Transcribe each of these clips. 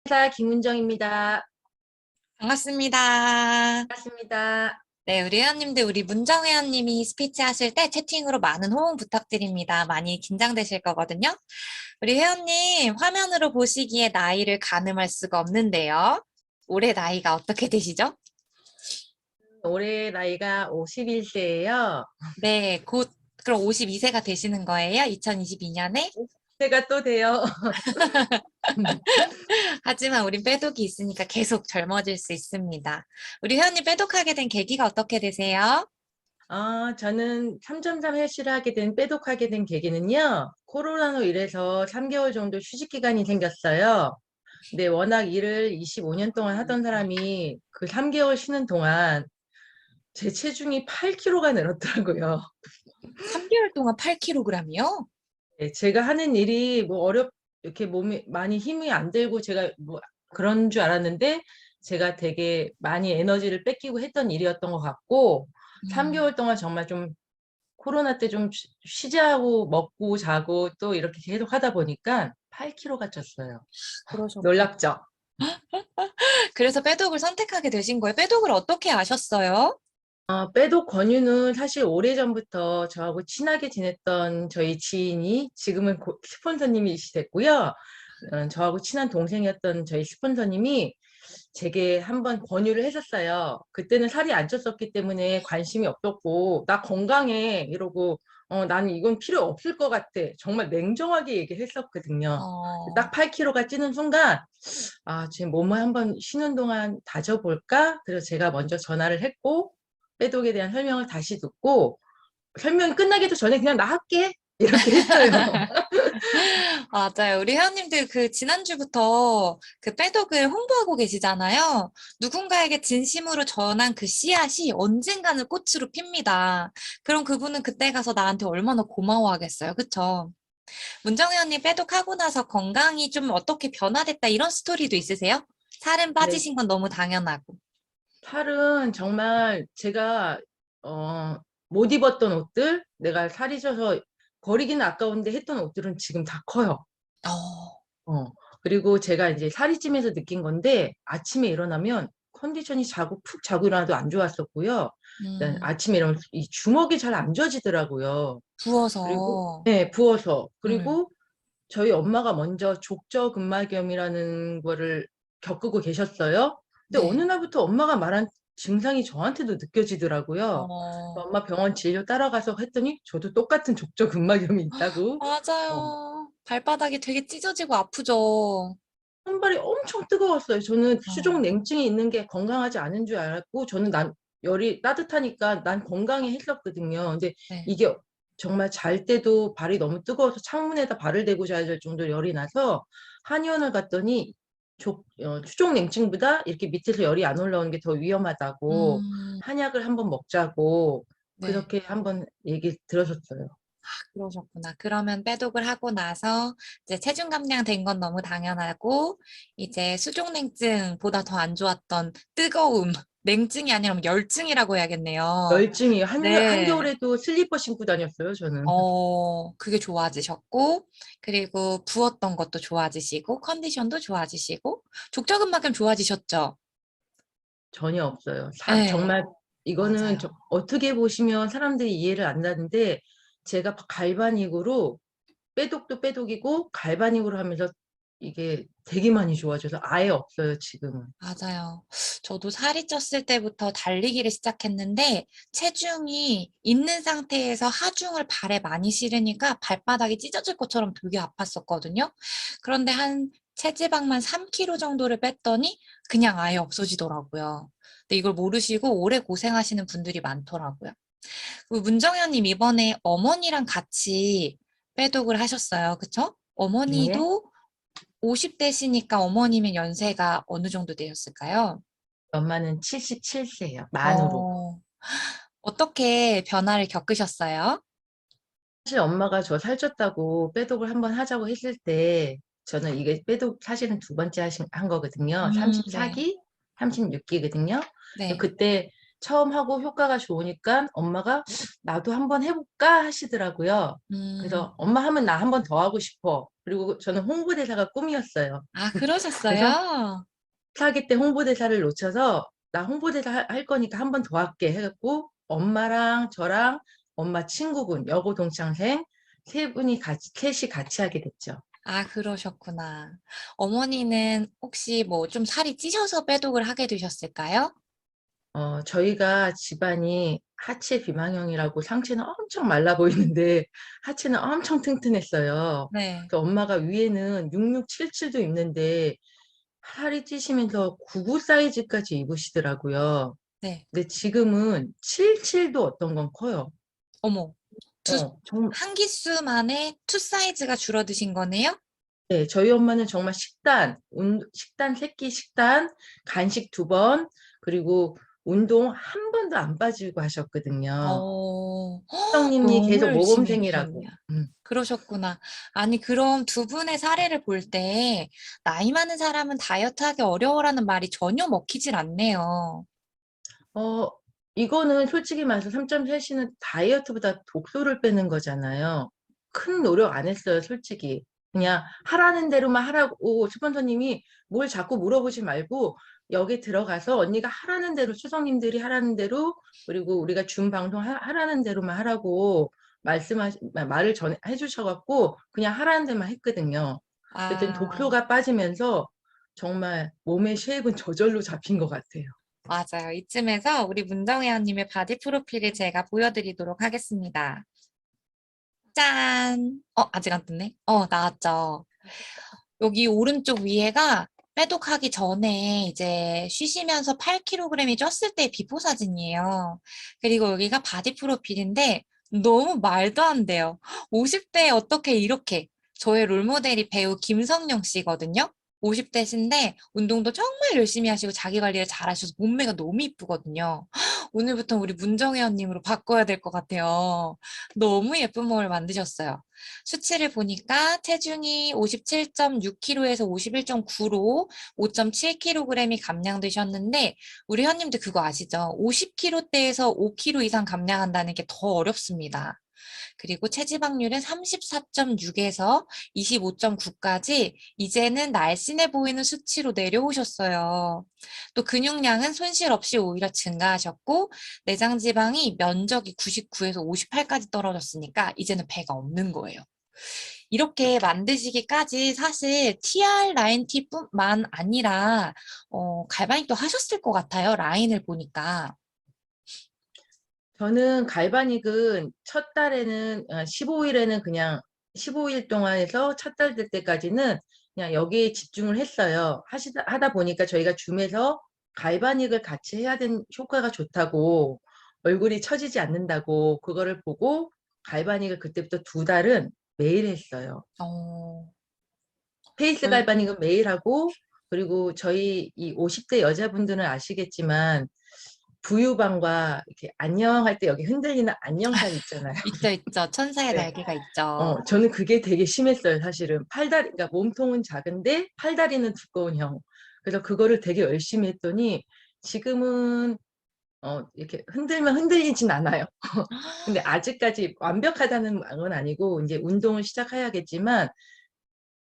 사 김은정입니다. 반갑습니다. 반갑습니다. 네, 우리 회원님들, 우리 문정 회원님이 스피치 하실 때 채팅으로 많은 호응 부탁드립니다. 많이 긴장되실 거거든요. 우리 회원님, 화면으로 보시기에 나이를 가늠할 수가 없는데요. 올해 나이가 어떻게 되시죠? 올해 나이가 51세예요. 네, 곧, 그럼 52세가 되시는 거예요? 2022년에? 제가 또 돼요. 하지만 우린 빼독이 있으니까 계속 젊어질 수 있습니다. 우리 회원님 빼독하게 된 계기가 어떻게 되세요? 저는 3.3 헬스를 하게 된, 빼독하게 된 계기는요. 코로나로 인해서 3개월 정도 휴직 기간이 생겼어요. 근데 워낙 일을 25년 동안 하던 사람이 그 3개월 쉬는 동안 제 체중이 8kg가 늘었더라고요. 3개월 동안 8kg이요? 네, 제가 하는 일이 뭐 이렇게 몸이 많이 힘이 안 들고 제가 뭐 그런 줄 알았는데 제가 되게 많이 에너지를 뺏기고 했던 일이었던 것 같고 3개월 동안 정말 좀 코로나 때 좀 쉬자고 먹고 자고 또 이렇게 계속 하다 보니까 8kg가 쪘어요. 그러셨구나. 놀랍죠? 그래서 빼독을 선택하게 되신 거예요. 빼독을 어떻게 아셨어요? 빼도 권유는 사실 오래전부터 저하고 친하게 지냈던 저희 지인이 지금은 스폰서님이 됐고요. 저하고 친한 동생이었던 저희 스폰서님이 제게 한번 권유를 했었어요. 그때는 살이 안 쪘었기 때문에 관심이 없었고, 나 건강해. 이러고, 나는 이건 필요 없을 것 같아. 정말 냉정하게 얘기했었거든요. 어, 딱 8kg가 찌는 순간, 제 몸을 한번 쉬는 동안 다져볼까? 그래서 제가 먼저 전화를 했고, 빼독에 대한 설명을 다시 듣고, 설명이 끝나기도 전에 그냥 나 할게. 이렇게 했어요. 맞아요. 우리 회원님들 그 지난주부터 그 빼독을 홍보하고 계시잖아요. 누군가에게 진심으로 전한 그 씨앗이 언젠가는 꽃으로 핍니다. 그럼 그분은 그때 가서 나한테 얼마나 고마워하겠어요. 그쵸? 문정 회원님 빼독하고 나서 건강이 좀 어떻게 변화됐다 이런 스토리도 있으세요? 살은 네. 빠지신 건 너무 당연하고. 살은 정말 제가 못 입었던 옷들, 내가 살이 쪄서 버리기는 아까운데 했던 옷들은 지금 다 커요. 어, 어. 그리고 제가 이제 살이 찌면서 느낀 건데 아침에 일어나면 컨디션이 푹 자고 일어나도 안 좋았었고요. 일단 음, 아침에 일어나면 이 주먹이 잘 안 져지더라고요. 그리고 부어서. 네, 부어서. 음, 그리고 저희 엄마가 먼저 족저근막염이라는 거를 겪고 계셨어요. 근데 어느 네. 날부터 엄마가 말한 증상이 저한테도 느껴지더라고요. 어, 엄마 병원 진료 따라가서 했더니 저도 똑같은 족저근막염이 있다고. 어, 맞아요. 발바닥이 되게 찢어지고 아프죠. 손발이 엄청 뜨거웠어요. 저는 수족 어, 냉증이 있는 게 건강하지 않은 줄 알았고 저는 열이 따뜻하니까 난 건강해 했었거든요. 근데 네. 이게 정말 잘 때도 발이 너무 뜨거워서 창문에다 발을 대고 자야 될 정도로 열이 나서 한의원을 갔더니 수족 냉증보다 이렇게 밑에서 열이 안 올라오는 게 더 위험하다고 음, 한약을 한번 먹자고 네. 그렇게 한번 얘기 들었었어요. 그러셨구나. 그러면 빼독을 하고 나서 이제 체중 감량 된 건 너무 당연하고, 이제 수족냉증보다 더 안 좋았던 뜨거움, 냉증이 아니라 뭐 열증이라고 해야겠네요. 열증이 네. 한겨울에도 슬리퍼 신고 다녔어요, 저는. 그게 좋아지셨고, 그리고 부었던 것도 좋아지시고, 컨디션도 좋아지시고, 족저근막염 좋아지셨죠? 전혀 없어요. 네, 정말 이거는 맞아요. 어떻게 보시면 사람들이 이해를 안 하는데 제가 갈바닉으로 빼독도 빼독이고 갈바닉으로 하면서 이게 되게 많이 좋아져서 아예 없어요, 지금은. 맞아요. 저도 살이 쪘을 때부터 달리기를 시작했는데 체중이 있는 상태에서 하중을 발에 많이 실으니까 발바닥이 찢어질 것처럼 되게 아팠었거든요. 그런데 한 체지방만 3kg 정도를 뺐더니 그냥 아예 없어지더라고요. 근데 이걸 모르시고 오래 고생하시는 분들이 많더라고요. 그 문정현님 이번에 어머니랑 같이 빼독을 하셨어요. 그쵸? 네. 어머니도 50대시니까 어머니면 연세가 어느 정도 되셨을까요? 엄마는 77세예요. 만으로. 어, 어떻게 변화를 겪으셨어요? 사실 엄마가 저 살쪘다고 빼독을 한번 하자고 했을 때 저는 이게 빼독 사실은 두 번째 한 거거든요. 네, 34기, 36기거든요. 네, 그때 처음 하고 효과가 좋으니까 엄마가 나도 한번 해볼까 하시더라고요. 음, 그래서 엄마 하면 나 한 번 더 하고 싶어. 그리고 저는 홍보대사가 꿈이었어요. 아, 그래서 그러셨어요? 사기 때 홍보대사를 놓쳐서 나 홍보대사 할 거니까 한 번 더 할게 해갖고 엄마랑 저랑 엄마 친구분, 여고 동창생 세 분이 같이, 셋이 같이 하게 됐죠. 아, 그러셨구나. 어머니는 혹시 뭐 좀 살이 찌셔서 빼독을 하게 되셨을까요? 저희가 집안이 하체 비만형이라고 상체는 엄청 말라 보이는데 하체는 엄청 튼튼했어요. 네, 그래서 엄마가 위에는 6677도 입는데 살이 찌시면서 99 사이즈까지 입으시더라고요. 네. 근데 지금은 77도 어떤 건 커요. 어머, 두, 정말, 한 기수 만에 투 사이즈가 줄어드신 거네요? 네, 저희 엄마는 정말 식단, 식단, 새끼 식단, 간식 2번, 그리고 운동 한 번도 안 빠지고 하셨거든요. 형님이 너무 계속 열심히 모범생이라고. 해주셨네요. 그러셨구나. 아니, 그럼 두 분의 사례를 볼 때, 나이 많은 사람은 다이어트하기 어려워라는 말이 전혀 먹히질 않네요. 어, 이거는 솔직히 말해서 3.3는 다이어트보다 독소를 빼는 거잖아요. 큰 노력 안 했어요, 솔직히. 그냥 하라는 대로만 하라고 스폰서님이 뭘 자꾸 물어보지 말고 여기 들어가서 언니가 하라는 대로 수석님들이 하라는 대로 그리고 우리가 준 방송 하라는 대로만 하라고 말을 해주셔갖고 그냥 하라는 대로만 했거든요. 그랬더니 아, 독소가 빠지면서 정말 몸의 쉐입은 저절로 잡힌 것 같아요. 맞아요. 이쯤에서 우리 문정혜원님의 바디 프로필을 제가 보여드리도록 하겠습니다. 짠! 아직 안 떴네? 나왔죠. 여기 오른쪽 위에가 빼독하기 전에 이제 쉬시면서 8kg이 쪘을 때 비포 사진이에요. 그리고 여기가 바디 프로필인데 너무 말도 안 돼요. 50대에 어떻게 이렇게. 저의 롤모델이 배우 김성령 씨거든요. 50대신데 운동도 정말 열심히 하시고 자기 관리를 잘 하셔서 몸매가 너무 이쁘거든요. 오늘부터 우리 문정혜원님으로 바꿔야 될 것 같아요. 너무 예쁜 몸을 만드셨어요. 수치를 보니까 체중이 57.6kg에서 51.9로 5.7kg이 감량되셨는데 우리 현님도 그거 아시죠? 50kg대에서 5kg 이상 감량한다는 게 더 어렵습니다. 그리고 체지방률은 34.6에서 25.9까지 이제는 날씬해 보이는 수치로 내려오셨어요. 또 근육량은 손실 없이 오히려 증가하셨고 내장 지방이 면적이 99에서 58까지 떨어졌으니까 이제는 배가 없는 거예요. 이렇게 만드시기까지 사실 TR 라인 T뿐만 아니라 갈바닉도 하셨을 것 같아요. 라인을 보니까. 저는 갈바닉은 첫 달에는 15일에는 그냥 15일 동안 해서 첫 달 될 때까지는 그냥 여기에 집중을 했어요. 하다 보니까 저희가 줌에서 갈바닉을 같이 해야 되는 효과가 좋다고 얼굴이 처지지 않는다고 그거를 보고 갈바닉을 그때부터 2달은 매일 했어요. 어, 페이스 별- 갈바닉은 매일 하고 그리고 저희 이 50대 여자분들은 아시겠지만 부유방과 이렇게 안녕할 때 여기 흔들리는 안녕살 있잖아요. 있죠, 있죠. 천사의 네. 날개가 있죠. 저는 그게 되게 심했어요, 사실은. 그러니까 몸통은 작은데 팔다리는 두꺼운 형. 그래서 그거를 되게 열심히 했더니 지금은 이렇게 흔들면 흔들리진 않아요. 근데 아직까지 완벽하다는 건 아니고 이제 운동을 시작해야겠지만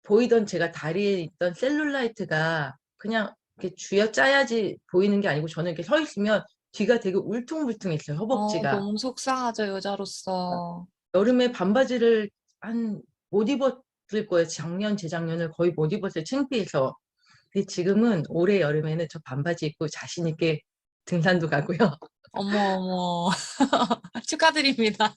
보이던 제가 다리에 있던 셀룰라이트가 그냥 이렇게 쥐어짜야지 보이는 게 아니고 저는 이렇게 서 있으면 뒤가 되게 울퉁불퉁했어요, 허벅지가. 너무 속상하죠, 여자로서. 여름에 반바지를 못 입었을 거예요. 작년, 재작년을 거의 못 입었어요. 창피해서. 근데 지금은 올해 여름에는 저 반바지 입고 자신 있게 등산도 가고요. 어머, 어머. 축하드립니다.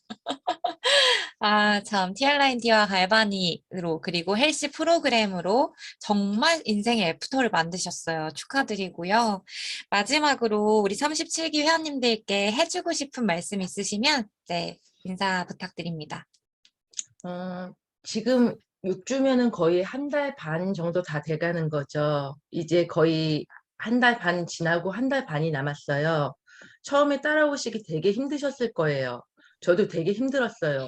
아, 참, TR라인티와 갈바니로, 그리고 헬스 프로그램으로 정말 인생의 애프터를 만드셨어요. 축하드리고요. 마지막으로 우리 37기 회원님들께 해주고 싶은 말씀 있으시면, 네, 인사 부탁드립니다. 어, 지금 6주면은 거의 한 달 반 정도 다 돼가는 거죠. 이제 거의 한 달 반 지나고 한 달 반이 남았어요. 처음에 따라오시기 되게 힘드셨을 거예요. 저도 되게 힘들었어요.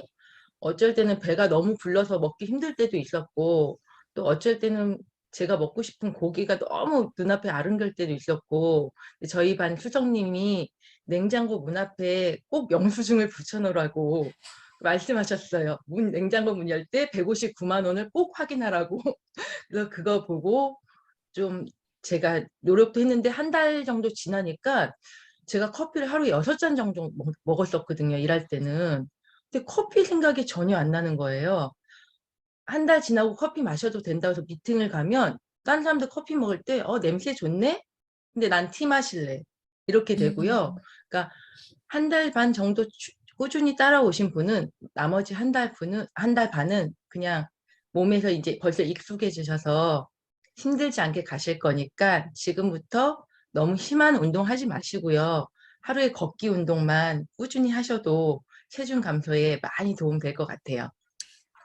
어쩔 때는 배가 너무 불러서 먹기 힘들 때도 있었고, 또 어쩔 때는 제가 먹고 싶은 고기가 너무 눈앞에 아른걸 때도 있었고, 저희 반 수석님이 냉장고 문 앞에 꼭 영수증을 붙여놓으라고 말씀하셨어요. 냉장고 문 열 때 159만 원을 꼭 확인하라고. 그래서 그거 보고 좀 제가 노력도 했는데 한 달 정도 지나니까 제가 커피를 하루에 6잔 정도 먹었었거든요. 일할 때는. 근데 커피 생각이 전혀 안 나는 거예요. 한 달 지나고 커피 마셔도 된다고 해서 미팅을 가면 다른 사람들 커피 먹을 때 냄새 좋네? 근데 난 티 마실래. 이렇게 되고요. 음. 그러니까 한 달 반 정도 꾸준히 따라오신 분은 나머지 한 달 반은 그냥 몸에서 이제 벌써 익숙해지셔서 힘들지 않게 가실 거니까 지금부터 너무 심한 운동 하지 마시고요. 하루에 걷기 운동만 꾸준히 하셔도 체중 감소에 많이 도움 될 것 같아요.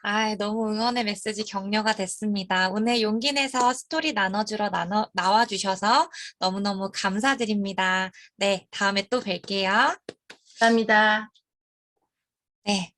아, 너무 응원의 메시지 격려가 됐습니다. 오늘 용기 내서 스토리 나와주셔서 너무너무 감사드립니다. 네, 다음에 또 뵐게요. 감사합니다. 네.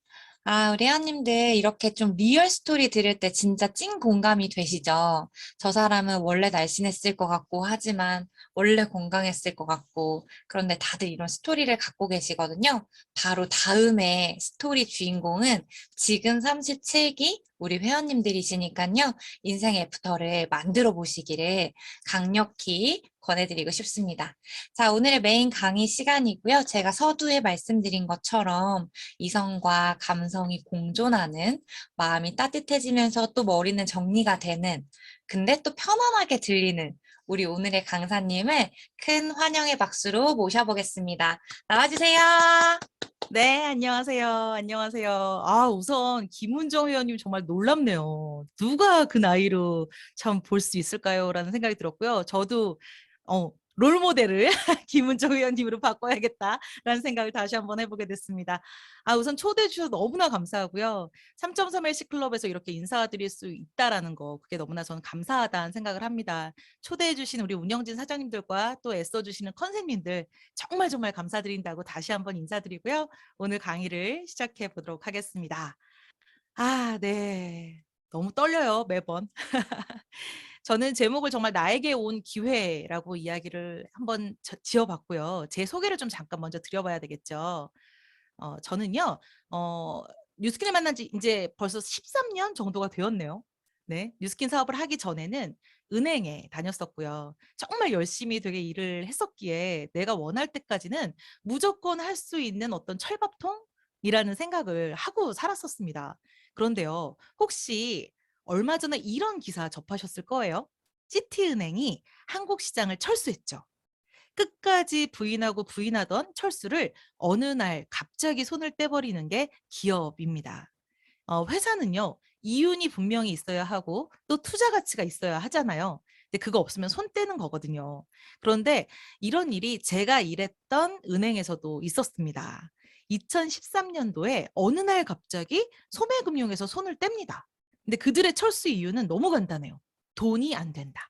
아, 우리 회원님들 이렇게 좀 리얼 스토리 들을 때 진짜 찐 공감이 되시죠? 저 사람은 원래 날씬했을 것 같고 하지만 원래 건강했을 것 같고 그런데 다들 이런 스토리를 갖고 계시거든요. 바로 다음에 스토리 주인공은 지금 37기 우리 회원님들이시니까요. 인생 애프터를 만들어 보시기를 강력히 권해드리고 싶습니다. 자, 오늘의 메인 강의 시간이고요. 제가 서두에 말씀드린 것처럼 이성과 감성이 공존하는 마음이 따뜻해지면서 또 머리는 정리가 되는 근데 또 편안하게 들리는 우리 오늘의 강사님을 큰 환영의 박수로 모셔보겠습니다. 나와주세요. 네, 안녕하세요. 안녕하세요. 우선 김은정 의원님 정말 놀랍네요. 누가 그 나이로 참 볼 수 있을까요? 라는 생각이 들었고요. 저도 롤모델을 김은정 의원님으로 바꿔야겠다라는 생각을 다시 한번 해보게 됐습니다. 우선 초대해 주셔서 너무나 감사하고요. 3.3LC 클럽에서 이렇게 인사드릴 수 있다라는 거 그게 너무나 저는 감사하다는 생각을 합니다. 초대해 주신 우리 운영진 사장님들과 또 애써주시는 컨셉님들 정말 정말 감사드린다고 다시 한번 인사드리고요. 오늘 강의를 시작해 보도록 하겠습니다. 네. 너무 떨려요, 매번. 저는 제목을 정말 나에게 온 기회라고 이야기를 한번 지어봤고요. 제 소개를 좀 잠깐 먼저 드려봐야 되겠죠. 저는요, 뉴스킨을 만난 지 이제 벌써 13년 정도가 되었네요. 네. 뉴스킨 사업을 하기 전에는 은행에 다녔었고요. 정말 열심히 되게 일을 했었기에 내가 원할 때까지는 무조건 할 수 있는 어떤 철밥통이라는 생각을 하고 살았었습니다. 그런데요, 혹시 얼마 전에 이런 기사 접하셨을 거예요. 시티은행이 한국 시장을 철수했죠. 끝까지 부인하고 부인하던 철수를 어느 날 갑자기 손을 떼버리는 게 기업입니다. 회사는요, 이윤이 분명히 있어야 하고 또 투자 가치가 있어야 하잖아요. 근데 그거 없으면 손 떼는 거거든요. 그런데 이런 일이 제가 일했던 은행에서도 있었습니다. 2013년도에 어느 날 갑자기 소매금융에서 손을 뗍니다. 근데 그들의 철수 이유는 너무 간단해요. 돈이 안 된다.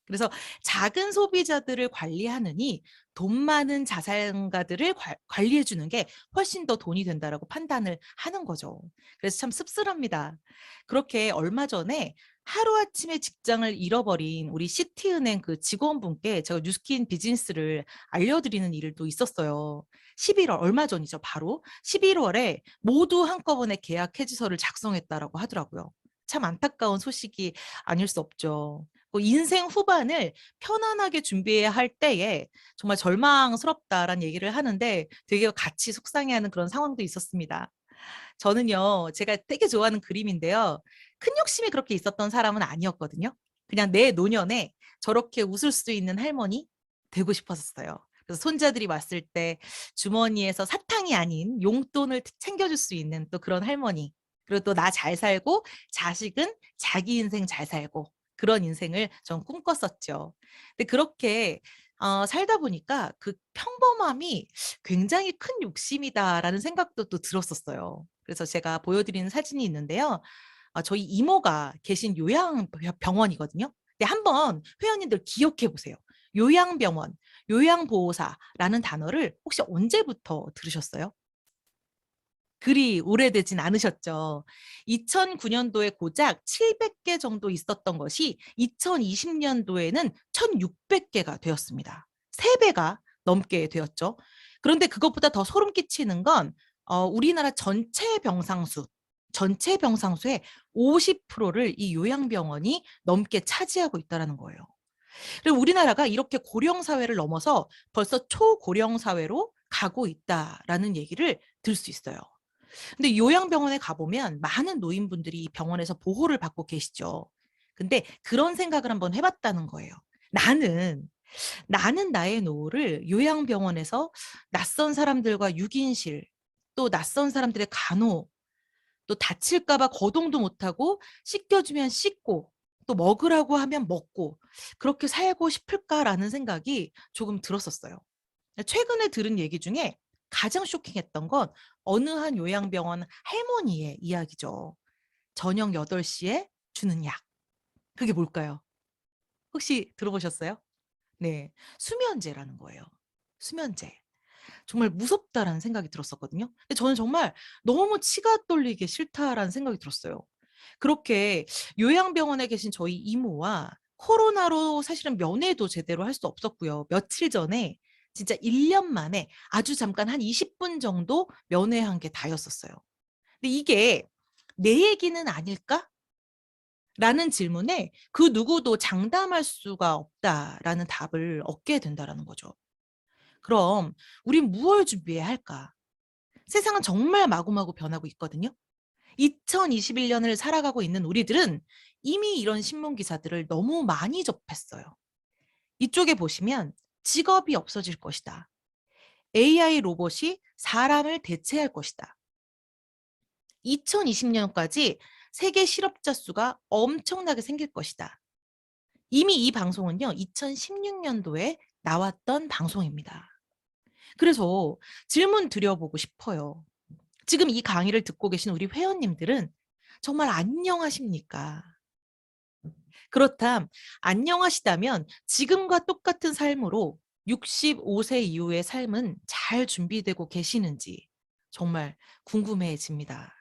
그래서 작은 소비자들을 관리하느니 돈 많은 자산가들을 관리해 주는 게 훨씬 더 돈이 된다라고 판단을 하는 거죠. 그래서 참 씁쓸합니다. 그렇게 얼마 전에 하루아침에 직장을 잃어버린 우리 시티은행 그 직원분께 제가 뉴스킨 비즈니스를 알려드리는 일도 있었어요. 11월 얼마 전이죠. 바로 11월에 모두 한꺼번에 계약 해지서를 작성했다라고 하더라고요. 참 안타까운 소식이 아닐 수 없죠. 인생 후반을 편안하게 준비해야 할 때에 정말 절망스럽다라는 얘기를 하는데 되게 같이 속상해하는 그런 상황도 있었습니다. 저는요, 제가 되게 좋아하는 그림인데요. 큰 욕심이 그렇게 있었던 사람은 아니었거든요. 그냥 내 노년에 저렇게 웃을 수 있는 할머니 되고 싶었어요. 그래서 손자들이 왔을 때 주머니에서 사탕이 아닌 용돈을 챙겨줄 수 있는 또 그런 할머니. 그리고 또 나 잘 살고 자식은 자기 인생 잘 살고 그런 인생을 전 꿈꿨었죠. 근데 그렇게 살다 보니까 그 평범함이 굉장히 큰 욕심이다라는 생각도 또 들었었어요. 그래서 제가 보여드리는 사진이 있는데요. 저희 이모가 계신 요양병원이거든요. 근데 한번 회원님들 기억해 보세요. 요양병원, 요양보호사라는 단어를 혹시 언제부터 들으셨어요? 그리 오래되진 않으셨죠. 2009년도에 고작 700개 정도 있었던 것이 2020년도에는 1,600개가 되었습니다. 3배가 넘게 되었죠. 그런데 그것보다 더 소름 끼치는 건 우리나라 전체 병상수의 50%를 이 요양병원이 넘게 차지하고 있다는 거예요. 그리고 우리나라가 이렇게 고령 사회를 넘어서 벌써 초고령 사회로 가고 있다라는 얘기를 들 수 있어요. 근데 요양병원에 가보면 많은 노인분들이 이 병원에서 보호를 받고 계시죠. 근데 그런 생각을 한번 해봤다는 거예요. 나는 나의 노후를 요양병원에서 낯선 사람들과 6인실, 또 낯선 사람들의 간호, 또 다칠까 봐 거동도 못하고 씻겨주면 씻고 또 먹으라고 하면 먹고 그렇게 살고 싶을까라는 생각이 조금 들었었어요. 최근에 들은 얘기 중에 가장 쇼킹했던 건 어느 한 요양병원 할머니의 이야기죠. 저녁 8시에 주는 약. 그게 뭘까요? 혹시 들어보셨어요? 네. 수면제라는 거예요. 수면제. 정말 무섭다라는 생각이 들었었거든요. 근데 저는 정말 너무 치가 떨리게 싫다라는 생각이 들었어요. 그렇게 요양병원에 계신 저희 이모와 코로나로 사실은 면회도 제대로 할 수 없었고요. 며칠 전에 진짜 1년 만에 아주 잠깐 한 20분 정도 면회한 게 다였었어요. 근데 이게 내 얘기는 아닐까? 라는 질문에 그 누구도 장담할 수가 없다라는 답을 얻게 된다라는 거죠. 그럼 우린 무엇을 준비해야 할까? 세상은 정말 마구마구 변하고 있거든요. 2021년을 살아가고 있는 우리들은 이미 이런 신문 기사들을 너무 많이 접했어요. 이쪽에 보시면 직업이 없어질 것이다. AI 로봇이 사람을 대체할 것이다. 2020년까지 세계 실업자 수가 엄청나게 생길 것이다. 이미 이 방송은요, 2016년도에 나왔던 방송입니다. 그래서 질문 드려보고 싶어요. 지금 이 강의를 듣고 계신 우리 회원님들은 정말 안녕하십니까? 그렇담 안녕하시다면 지금과 똑같은 삶으로 65세 이후의 삶은 잘 준비되고 계시는지 정말 궁금해집니다.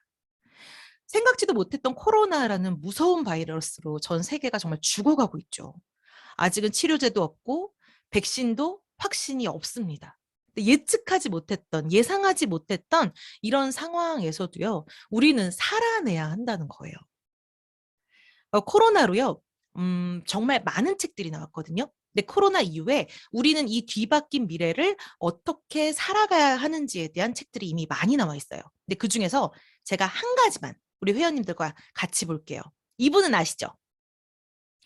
생각지도 못했던 코로나라는 무서운 바이러스로 전 세계가 정말 죽어가고 있죠. 아직은 치료제도 없고 백신도 확신이 없습니다. 예측하지 못했던, 예상하지 못했던 이런 상황에서도요, 우리는 살아내야 한다는 거예요. 코로나로요, 정말 많은 책들이 나왔거든요. 근데 코로나 이후에 우리는 이 뒤바뀐 미래를 어떻게 살아가야 하는지에 대한 책들이 이미 많이 나와 있어요. 근데 그 중에서 제가 한 가지만 우리 회원님들과 같이 볼게요. 이분은 아시죠?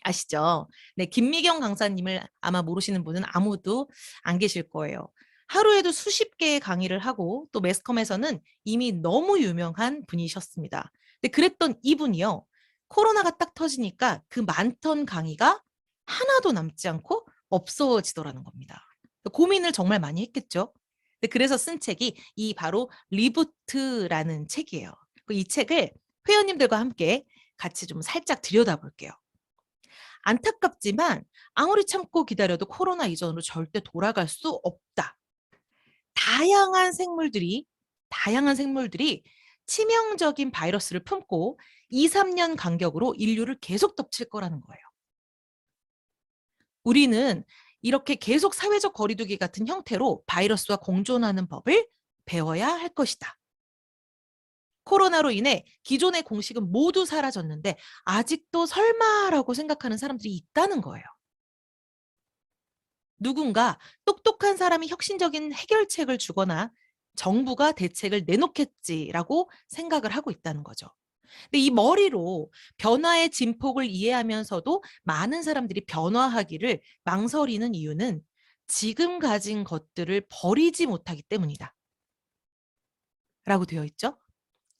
아시죠? 네, 김미경 강사님을 아마 모르시는 분은 아무도 안 계실 거예요. 하루에도 수십 개의 강의를 하고 또 매스컴에서는 이미 너무 유명한 분이셨습니다. 근데 그랬던 이분이요. 코로나가 딱 터지니까 그 많던 강의가 하나도 남지 않고 없어지더라는 겁니다. 고민을 정말 많이 했겠죠. 그래서 쓴 책이 이 바로 리부트라는 책이에요. 이 책을 회원님들과 함께 같이 좀 살짝 들여다볼게요. 안타깝지만 아무리 참고 기다려도 코로나 이전으로 절대 돌아갈 수 없다. 다양한 생물들이 치명적인 바이러스를 품고 2, 3년 간격으로 인류를 계속 덮칠 거라는 거예요. 우리는 이렇게 계속 사회적 거리두기 같은 형태로 바이러스와 공존하는 법을 배워야 할 것이다. 코로나로 인해 기존의 공식은 모두 사라졌는데 아직도 설마라고 생각하는 사람들이 있다는 거예요. 누군가 똑똑한 사람이 혁신적인 해결책을 주거나 정부가 대책을 내놓겠지라고 생각을 하고 있다는 거죠. 근데 이 머리로 변화의 진폭을 이해하면서도 많은 사람들이 변화하기를 망설이는 이유는 지금 가진 것들을 버리지 못하기 때문이다. 라고 되어 있죠.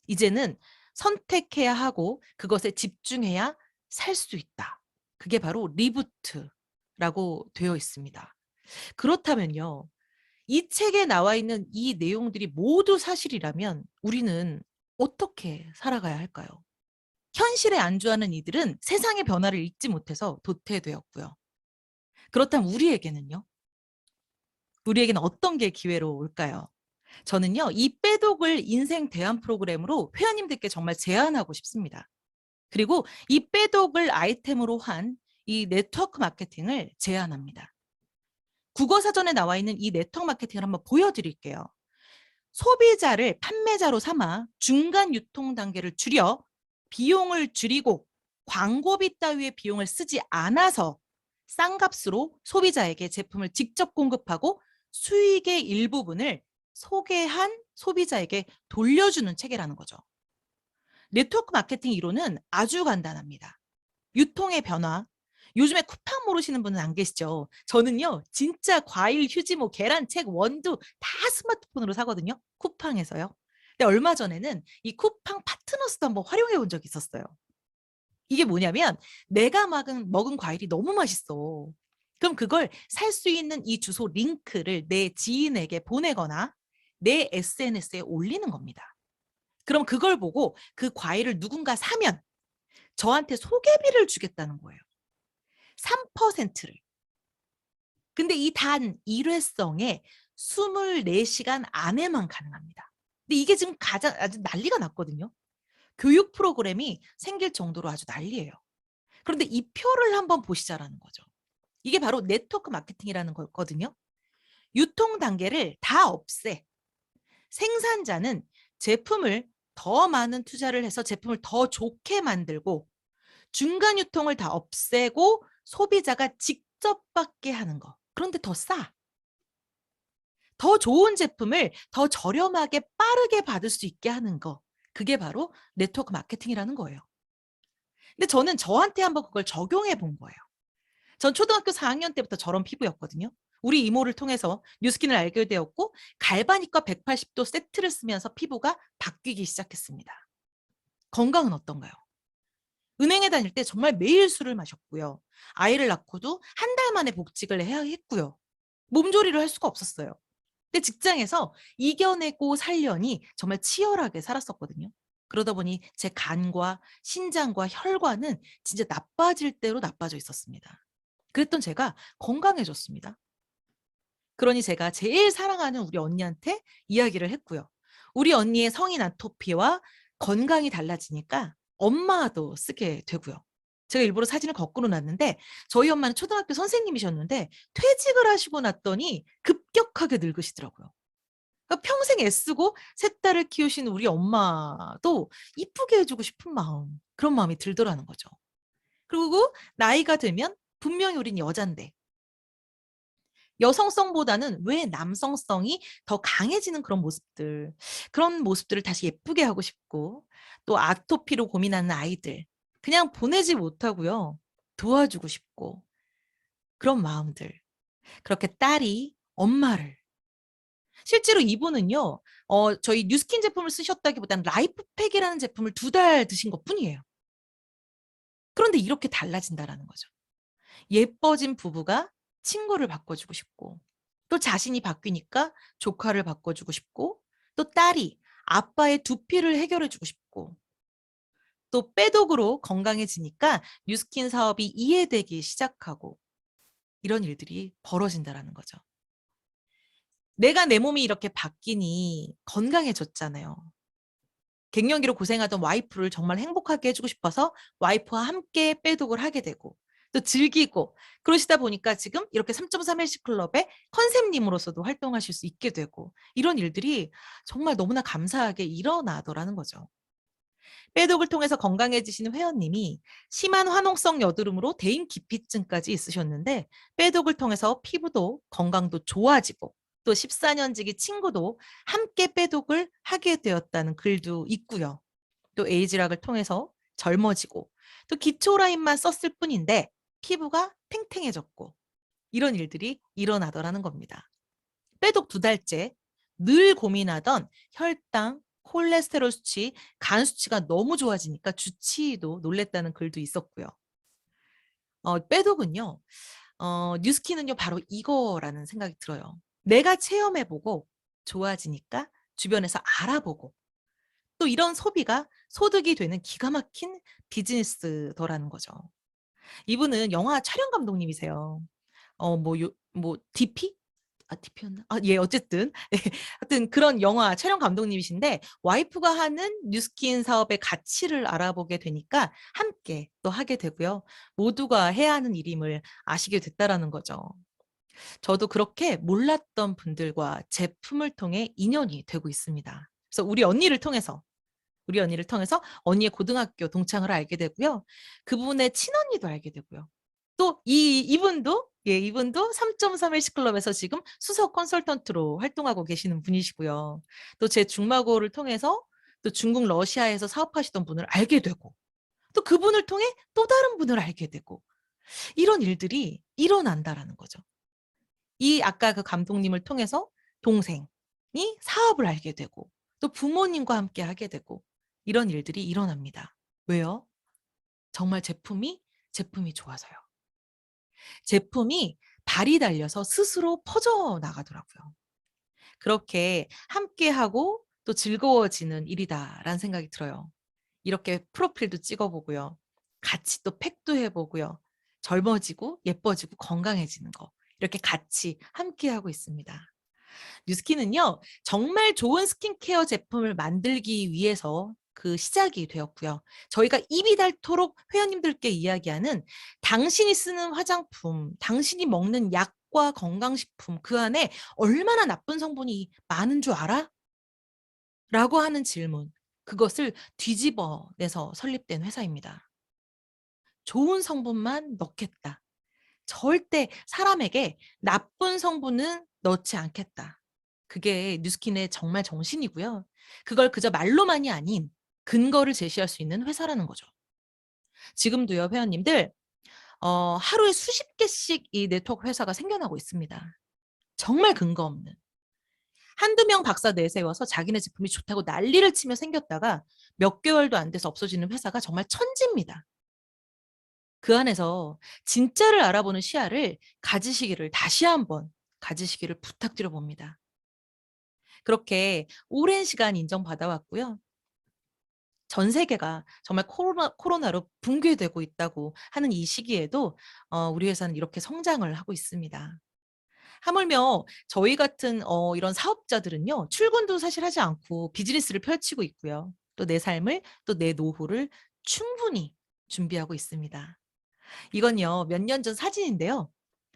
이제는 선택해야 하고 그것에 집중해야 살 수 있다. 그게 바로 리부트라고 되어 있습니다. 그렇다면요. 이 책에 나와 있는 이 내용들이 모두 사실이라면 우리는 어떻게 살아가야 할까요? 현실에 안주하는 이들은 세상의 변화를 읽지 못해서 도태되었고요. 그렇다면 우리에게는요? 우리에게는 어떤 게 기회로 올까요? 저는요, 이 빼독을 인생 대안 프로그램으로 회원님들께 정말 제안하고 싶습니다. 그리고 이 빼독을 아이템으로 한 이 네트워크 마케팅을 제안합니다. 국어사전에 나와 있는 이 네트워크 마케팅을 한번 보여드릴게요. 소비자를 판매자로 삼아 중간 유통 단계를 줄여 비용을 줄이고 광고비 따위의 비용을 쓰지 않아서 싼 값으로 소비자에게 제품을 직접 공급하고 수익의 일부분을 소개한 소비자에게 돌려주는 체계라는 거죠. 네트워크 마케팅 이론은 아주 간단합니다. 유통의 변화. 요즘에 쿠팡 모르시는 분은 안 계시죠? 저는요, 진짜 과일, 휴지, 뭐 계란, 책, 원두 다 스마트폰으로 사거든요. 쿠팡에서요. 근데 얼마 전에는 이 쿠팡 파트너스도 한번 활용해 본 적이 있었어요. 이게 뭐냐면 내가 먹은 과일이 너무 맛있어. 그럼 그걸 살 수 있는 이 주소 링크를 내 지인에게 보내거나 내 SNS에 올리는 겁니다. 그럼 그걸 보고 그 과일을 누군가 사면 저한테 소개비를 주겠다는 거예요. 3%를. 근데 이 단 일회성에 24시간 안에만 가능합니다. 근데 이게 지금 아주 난리가 났거든요. 교육 프로그램이 생길 정도로 아주 난리예요. 그런데 이 표를 한번 보시자라는 거죠. 이게 바로 네트워크 마케팅이라는 거거든요. 유통 단계를 다 없애. 생산자는 제품을 더 많은 투자를 해서 제품을 더 좋게 만들고 중간 유통을 다 없애고 소비자가 직접 받게 하는 거. 그런데 더 싸. 더 좋은 제품을 더 저렴하게 빠르게 받을 수 있게 하는 거. 그게 바로 네트워크 마케팅이라는 거예요. 근데 저는 저한테 한번 그걸 적용해 본 거예요. 전 초등학교 4학년 때부터 저런 피부였거든요. 우리 이모를 통해서 뉴스킨을 알게 되었고 갈바닉과 180도 세트를 쓰면서 피부가 바뀌기 시작했습니다. 건강은 어떤가요? 은행에 다닐 때 정말 매일 술을 마셨고요. 아이를 낳고도 한 달 만에 복직을 해야 했고요. 몸조리를 할 수가 없었어요. 근데 직장에서 이겨내고 살려니 정말 치열하게 살았었거든요. 그러다 보니 제 간과 신장과 혈관은 진짜 나빠질 대로 나빠져 있었습니다. 그랬던 제가 건강해졌습니다. 그러니 제가 제일 사랑하는 우리 언니한테 이야기를 했고요. 우리 언니의 성인 아토피와 건강이 달라지니까 엄마도 쓰게 되고요. 제가 일부러 사진을 거꾸로 놨는데 저희 엄마는 초등학교 선생님이셨는데 퇴직을 하시고 났더니 급격하게 늙으시더라고요. 그러니까 평생 애쓰고 셋 딸을 키우신 우리 엄마도 이쁘게 해주고 싶은 마음, 그런 마음이 들더라는 거죠. 그리고 나이가 들면 분명히 우린 여잔데 여성성보다는 왜 남성성이 더 강해지는 그런 모습들을 다시 예쁘게 하고 싶고 또 아토피로 고민하는 아이들 그냥 보내지 못하고요. 도와주고 싶고 그런 마음들. 그렇게 딸이 엄마를 실제로 이분은요. 저희 뉴스킨 제품을 쓰셨다기보다는 라이프팩이라는 제품을 2달 드신 것뿐이에요. 그런데 이렇게 달라진다라는 거죠. 예뻐진 부부가 친구를 바꿔주고 싶고 또 자신이 바뀌니까 조카를 바꿔주고 싶고 또 딸이 아빠의 두피를 해결해주고 싶고 또 빼독으로 건강해지니까 뉴스킨 사업이 이해되기 시작하고 이런 일들이 벌어진다라는 거죠. 내가 내 몸이 이렇게 바뀌니 건강해졌잖아요. 갱년기로 고생하던 와이프를 정말 행복하게 해주고 싶어서 와이프와 함께 빼독을 하게 되고 또 즐기고 그러시다 보니까 지금 이렇게 3.3 헬스클럽의 컨셉님으로서도 활동하실 수 있게 되고 이런 일들이 정말 너무나 감사하게 일어나더라는 거죠. 빼독을 통해서 건강해지시는 회원님이 심한 화농성 여드름으로 대인 기피증까지 있으셨는데 빼독을 통해서 피부도 건강도 좋아지고 또 14년지기 친구도 함께 빼독을 하게 되었다는 글도 있고요. 또 에이즈락을 통해서 젊어지고 또 기초 라인만 썼을 뿐인데 피부가 탱탱해졌고 이런 일들이 일어나더라는 겁니다. 빼독 2달째 늘 고민하던 혈당, 콜레스테롤 수치, 간 수치가 너무 좋아지니까 주치의도 놀랬다는 글도 있었고요. 빼독은요. 뉴스킨은요. 바로 이거라는 생각이 들어요. 내가 체험해보고 좋아지니까 주변에서 알아보고 또 이런 소비가 소득이 되는 기가 막힌 비즈니스더라는 거죠. 이분은 영화 촬영 감독님이세요. DP? DP였나? 예, 어쨌든. 예, 하여튼 그런 영화 촬영 감독님이신데 와이프가 하는 뉴스킨 사업의 가치를 알아보게 되니까 함께 또 하게 되고요. 모두가 해야 하는 일임을 아시게 됐다라는 거죠. 저도 그렇게 몰랐던 분들과 제품을 통해 인연이 되고 있습니다. 그래서 우리 언니를 통해서 언니의 고등학교 동창을 알게 되고요. 그분의 친언니도 알게 되고요. 또 이분도 3.3일씩 클럽에서 지금 수석 컨설턴트로 활동하고 계시는 분이시고요. 또 제 중마고를 통해서 또 중국 러시아에서 사업하시던 분을 알게 되고 또 그분을 통해 또 다른 분을 알게 되고 이런 일들이 일어난다라는 거죠. 이 아까 그 감독님을 통해서 동생이 사업을 알게 되고 또 부모님과 함께 하게 되고 이런 일들이 일어납니다. 왜요? 정말 제품이 좋아서요. 제품이 발이 달려서 스스로 퍼져나가더라고요. 그렇게 함께하고 또 즐거워지는 일이다라는 생각이 들어요. 이렇게 프로필도 찍어보고요. 같이 또 팩도 해보고요. 젊어지고 예뻐지고 건강해지는 거. 이렇게 같이 함께하고 있습니다. 뉴스킨은요, 정말 좋은 스킨케어 제품을 만들기 위해서 그 시작이 되었고요. 저희가 입이 닳도록 회원님들께 이야기하는 당신이 쓰는 화장품, 당신이 먹는 약과 건강식품, 그 안에 얼마나 나쁜 성분이 많은 줄 알아? 라고 하는 질문. 그것을 뒤집어내서 설립된 회사입니다. 좋은 성분만 넣겠다. 절대 사람에게 나쁜 성분은 넣지 않겠다. 그게 뉴스킨의 정말 정신이고요. 그걸 그저 말로만이 아닌 근거를 제시할 수 있는 회사라는 거죠. 지금도요, 회원님들, 하루에 수십 개씩 이 네트워크 회사가 생겨나고 있습니다. 정말 근거 없는. 한두 명 박사 내세워서 자기네 제품이 좋다고 난리를 치며 생겼다가 몇 개월도 안 돼서 없어지는 회사가 정말 천지입니다. 그 안에서 진짜를 알아보는 시야를 다시 한번 가지시기를 부탁드려 봅니다. 그렇게 오랜 시간 인정받아왔고요. 전 세계가 정말 코로나로 붕괴되고 있다고 하는 이 시기에도 우리 회사는 이렇게 성장을 하고 있습니다. 하물며 저희 같은 이런 사업자들은요. 출근도 사실 하지 않고 비즈니스를 펼치고 있고요. 또 내 삶을 또 내 노후를 충분히 준비하고 있습니다. 이건요. 몇 년 전 사진인데요.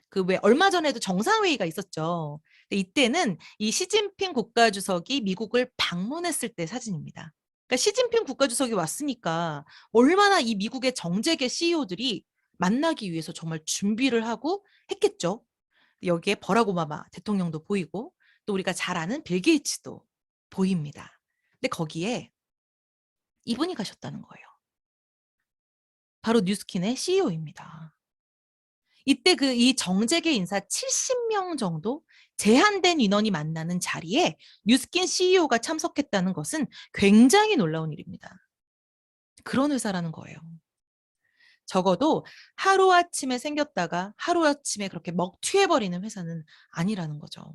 그 왜 얼마 전에도 정상회의가 있었죠. 이때는 이 시진핑 국가주석이 미국을 방문했을 때 사진입니다. 그러니까 시진핑 국가주석이 왔으니까 얼마나 이 미국의 정재계 CEO들이 만나기 위해서 정말 준비를 하고 했겠죠. 여기에 버락 오바마 대통령도 보이고 또 우리가 잘 아는 빌 게이츠도 보입니다. 근데 거기에 이분이 가셨다는 거예요. 바로 뉴스킨의 CEO입니다. 이때 이 정재계 인사 70명 정도 제한된 인원이 만나는 자리에 뉴스킨 CEO가 참석했다는 것은 굉장히 놀라운 일입니다. 그런 회사라는 거예요. 적어도 하루아침에 생겼다가 하루아침에 그렇게 먹튀해버리는 회사는 아니라는 거죠.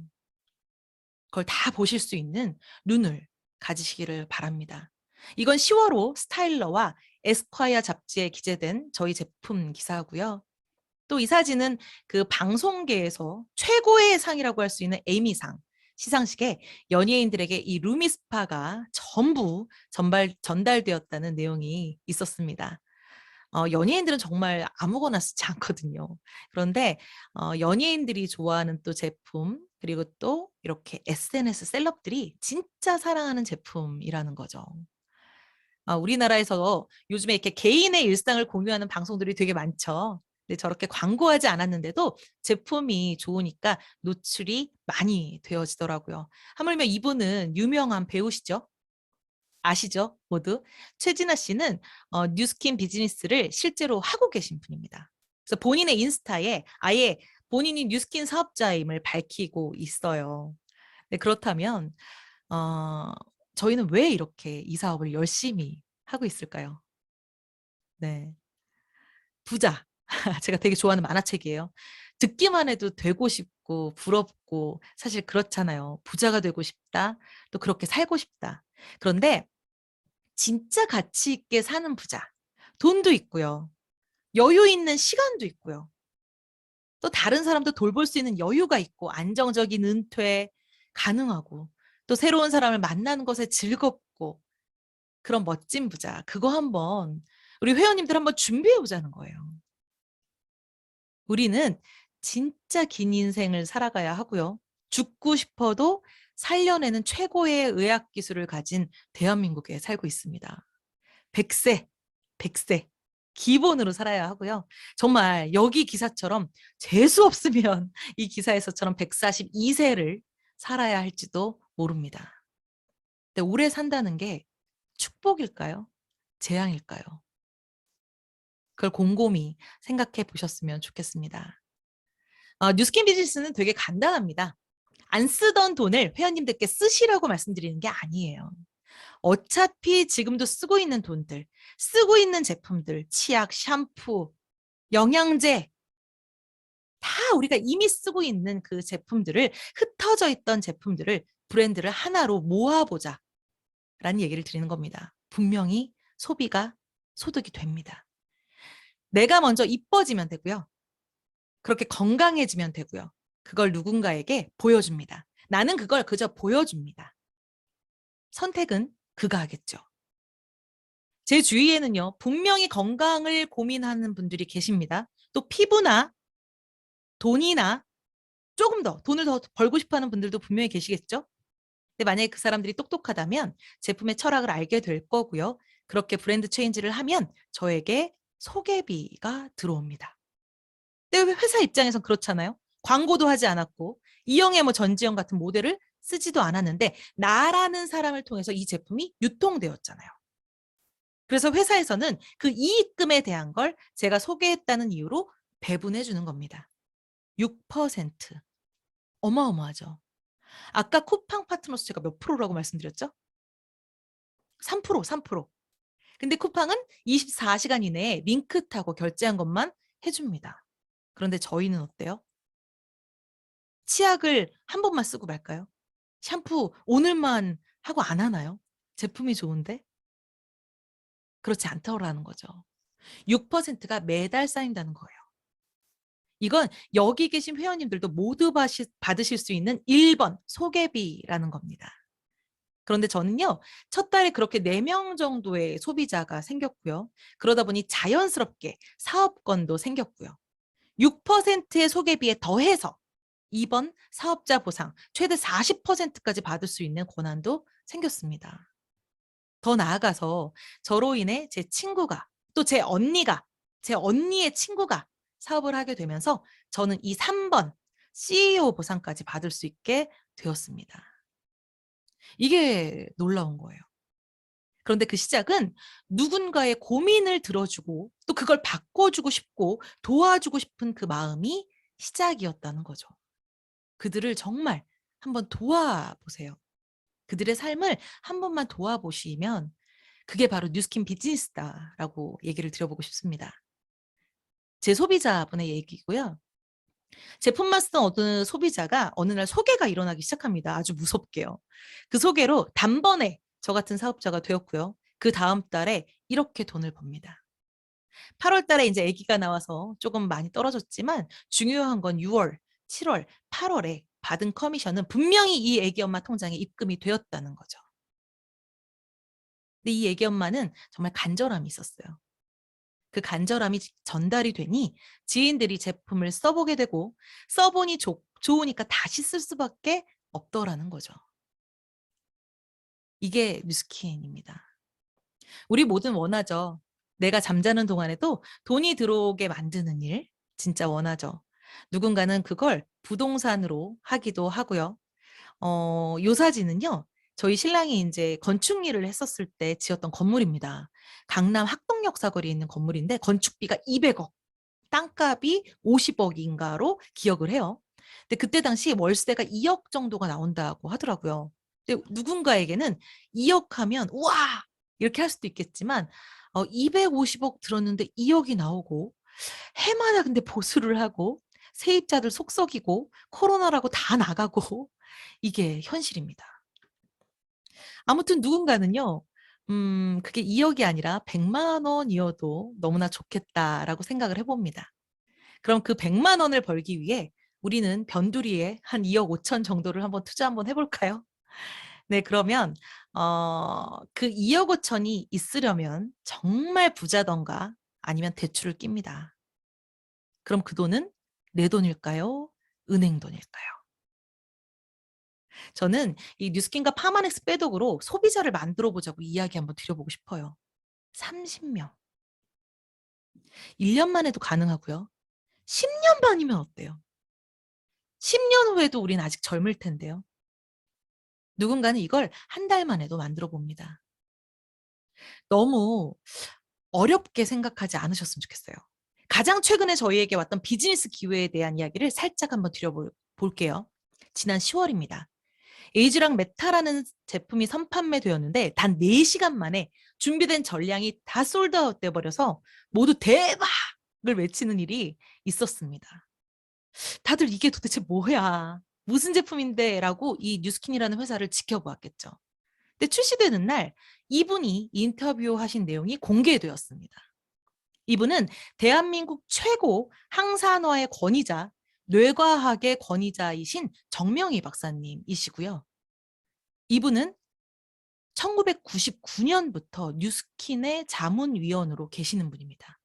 그걸 다 보실 수 있는 눈을 가지시기를 바랍니다. 이건 10월호 스타일러와 에스콰이어 잡지에 기재된 저희 제품 기사고요. 또 이 사진은 그 방송계에서 최고의 상이라고 할 수 있는 에미상 시상식에 연예인들에게 이 루미스파가 전부 전달되었다는 내용이 있었습니다. 연예인들은 정말 아무거나 쓰지 않거든요. 그런데 연예인들이 좋아하는 또 제품 그리고 또 이렇게 SNS 셀럽들이 진짜 사랑하는 제품이라는 거죠. 우리나라에서 요즘에 이렇게 개인의 일상을 공유하는 방송들이 되게 많죠. 근데 저렇게 광고하지 않았는데도 제품이 좋으니까 노출이 많이 되어지더라고요. 하물며 이분은 유명한 배우시죠? 아시죠? 모두. 최진아 씨는 뉴스킨 비즈니스를 실제로 하고 계신 분입니다. 그래서 본인의 인스타에 아예 본인이 뉴스킨 사업자임을 밝히고 있어요. 네, 그렇다면 저희는 왜 이렇게 이 사업을 열심히 하고 있을까요? 네. 부자. 제가 되게 좋아하는 만화책이에요. 듣기만 해도 되고 싶고 부럽고 사실 그렇잖아요. 부자가 되고 싶다. 또 그렇게 살고 싶다. 그런데 진짜 가치 있게 사는 부자. 돈도 있고요. 여유 있는 시간도 있고요. 또 다른 사람도 돌볼 수 있는 여유가 있고 안정적인 은퇴 가능하고 또 새로운 사람을 만나는 것에 즐겁고 그런 멋진 부자. 그거 한번 우리 회원님들 한번 준비해 보자는 거예요. 우리는 진짜 긴 인생을 살아가야 하고요. 죽고 싶어도 살려내는 최고의 의학 기술을 가진 대한민국에 살고 있습니다. 100세, 100세. 기본으로 살아야 하고요. 정말 여기 기사처럼 재수 없으면 이 기사에서처럼 142세를 살아야 할지도 모릅니다. 근데 오래 산다는 게 축복일까요? 재앙일까요? 그걸 곰곰이 생각해 보셨으면 좋겠습니다. 뉴스킨 비즈니스는 되게 간단합니다. 안 쓰던 돈을 회원님들께 쓰시라고 말씀드리는 게 아니에요. 어차피 지금도 쓰고 있는 돈들, 쓰고 있는 제품들, 치약, 샴푸, 영양제, 다 우리가 이미 쓰고 있는 그 제품들을, 흩어져 있던 제품들을, 브랜드를 하나로 모아보자 라는 얘기를 드리는 겁니다. 분명히 소비가 소득이 됩니다. 내가 먼저 이뻐지면 되고요. 그렇게 건강해지면 되고요. 그걸 누군가에게 보여줍니다. 나는 그걸 그저 보여줍니다. 선택은 그가 하겠죠. 제 주위에는요, 분명히 건강을 고민하는 분들이 계십니다. 또 피부나 돈이나 조금 더 돈을 더 벌고 싶어 하는 분들도 분명히 계시겠죠. 근데 만약에 그 사람들이 똑똑하다면 제품의 철학을 알게 될 거고요. 그렇게 브랜드 체인지를 하면 저에게 소개비가 들어옵니다. 근데 회사 입장에선 그렇잖아요. 광고도 하지 않았고 이영애 뭐 전지현 같은 모델을 쓰지도 않았는데 나라는 사람을 통해서 이 제품이 유통되었잖아요. 그래서 회사에서는 그 이익금에 대한 걸 제가 소개했다는 이유로 배분해 주는 겁니다. 6%. 어마어마하죠. 아까 쿠팡 파트너스 제가 몇 프로라고 말씀드렸죠? 3%, 3%. 근데 쿠팡은 24시간 이내에 링크 타고 결제한 것만 해줍니다. 그런데 저희는 어때요? 치약을 한 번만 쓰고 말까요? 샴푸 오늘만 하고 안 하나요? 제품이 좋은데? 그렇지 않더라는 거죠. 6%가 매달 쌓인다는 거예요. 이건 여기 계신 회원님들도 모두 받으실 수 있는 1번 소개비라는 겁니다. 그런데 저는요, 첫 달에 그렇게 4명 정도의 소비자가 생겼고요. 그러다 보니 자연스럽게 사업권도 생겼고요. 6%의 소개비에 더해서 2번 사업자 보상 최대 40%까지 받을 수 있는 권한도 생겼습니다. 더 나아가서 저로 인해 제 친구가 또 제 언니가 제 언니의 친구가 사업을 하게 되면서 저는 이 3번 CEO 보상까지 받을 수 있게 되었습니다. 이게 놀라운 거예요. 그런데 그 시작은 누군가의 고민을 들어주고 또 그걸 바꿔주고 싶고 도와주고 싶은 그 마음이 시작이었다는 거죠. 그들을 정말 한번 도와보세요. 그들의 삶을 한 번만 도와보시면 그게 바로 뉴스킨 비즈니스다라고 얘기를 드려보고 싶습니다. 제 소비자분의 얘기고요. 제품만 쓰던 어느 소비자가 어느 날 소개가 일어나기 시작합니다. 아주 무섭게요. 그 소개로 단번에 저 같은 사업자가 되었고요. 그 다음 달에 이렇게 돈을 법니다. 8월 달에 이제 아기가 나와서 조금 많이 떨어졌지만 중요한 건 6월, 7월, 8월에 받은 커미션은 분명히 이 아기 엄마 통장에 입금이 되었다는 거죠. 근데 이 아기 엄마는 정말 간절함이 있었어요. 그 간절함이 전달이 되니 지인들이 제품을 써보게 되고 써보니 좋으니까 다시 쓸 수밖에 없더라는 거죠. 이게 뉴스킨입니다. 우리 모든 원하죠. 내가 잠자는 동안에도 돈이 들어오게 만드는 일 진짜 원하죠. 누군가는 그걸 부동산으로 하기도 하고요. 요 사진은요. 저희 신랑이 이제 건축 일을 했었을 때 지었던 건물입니다. 강남 학동역 사거리에 있는 건물인데 건축비가 200억, 땅값이 50억인가로 기억을 해요. 근데 그때 당시 월세가 2억 정도가 나온다고 하더라고요. 근데 누군가에게는 2억 하면 우와! 이렇게 할 수도 있겠지만 250억 들었는데 2억이 나오고 해마다 근데 보수를 하고 세입자들 속썩이고 코로나라고 다 나가고 이게 현실입니다. 아무튼 누군가는요. 그게 2억이 아니라 100만 원이어도 너무나 좋겠다라고 생각을 해봅니다. 그럼 그 100만 원을 벌기 위해 우리는 변두리에 한 2억 5천 정도를 한번 투자 한번 해볼까요? 네, 그러면 그 2억 5천이 있으려면 정말 부자던가 아니면 대출을 낍니다. 그럼 그 돈은 내 돈일까요? 은행 돈일까요? 저는 이 뉴스킨과 파마넥스 빼독으로 소비자를 만들어 보자고 이야기 한번 드려보고 싶어요. 30명. 1년만 해도 가능하고요. 10년 만이면 어때요? 10년 후에도 우린 아직 젊을 텐데요. 누군가는 이걸 한 달만 해도 만들어 봅니다. 너무 어렵게 생각하지 않으셨으면 좋겠어요. 가장 최근에 저희에게 왔던 비즈니스 기회에 대한 이야기를 살짝 한번 드려볼게요. 지난 10월입니다. 에이즈랑 메타라는 제품이 선판매되었는데 단 4시간 만에 준비된 전량이 다 솔드아웃 돼버려서 모두 대박을 외치는 일이 있었습니다. 다들 이게 도대체 뭐야? 무슨 제품인데? 라고 이 뉴스킨이라는 회사를 지켜보았겠죠. 근데 출시되는 날 이분이 인터뷰하신 내용이 공개되었습니다. 이분은 대한민국 최고 항산화의 권위자, 뇌과학의 권위자이신 정명희 박사님이시고요. 이분은 1999년부터 뉴스킨의 자문위원으로 계시는 분입니다.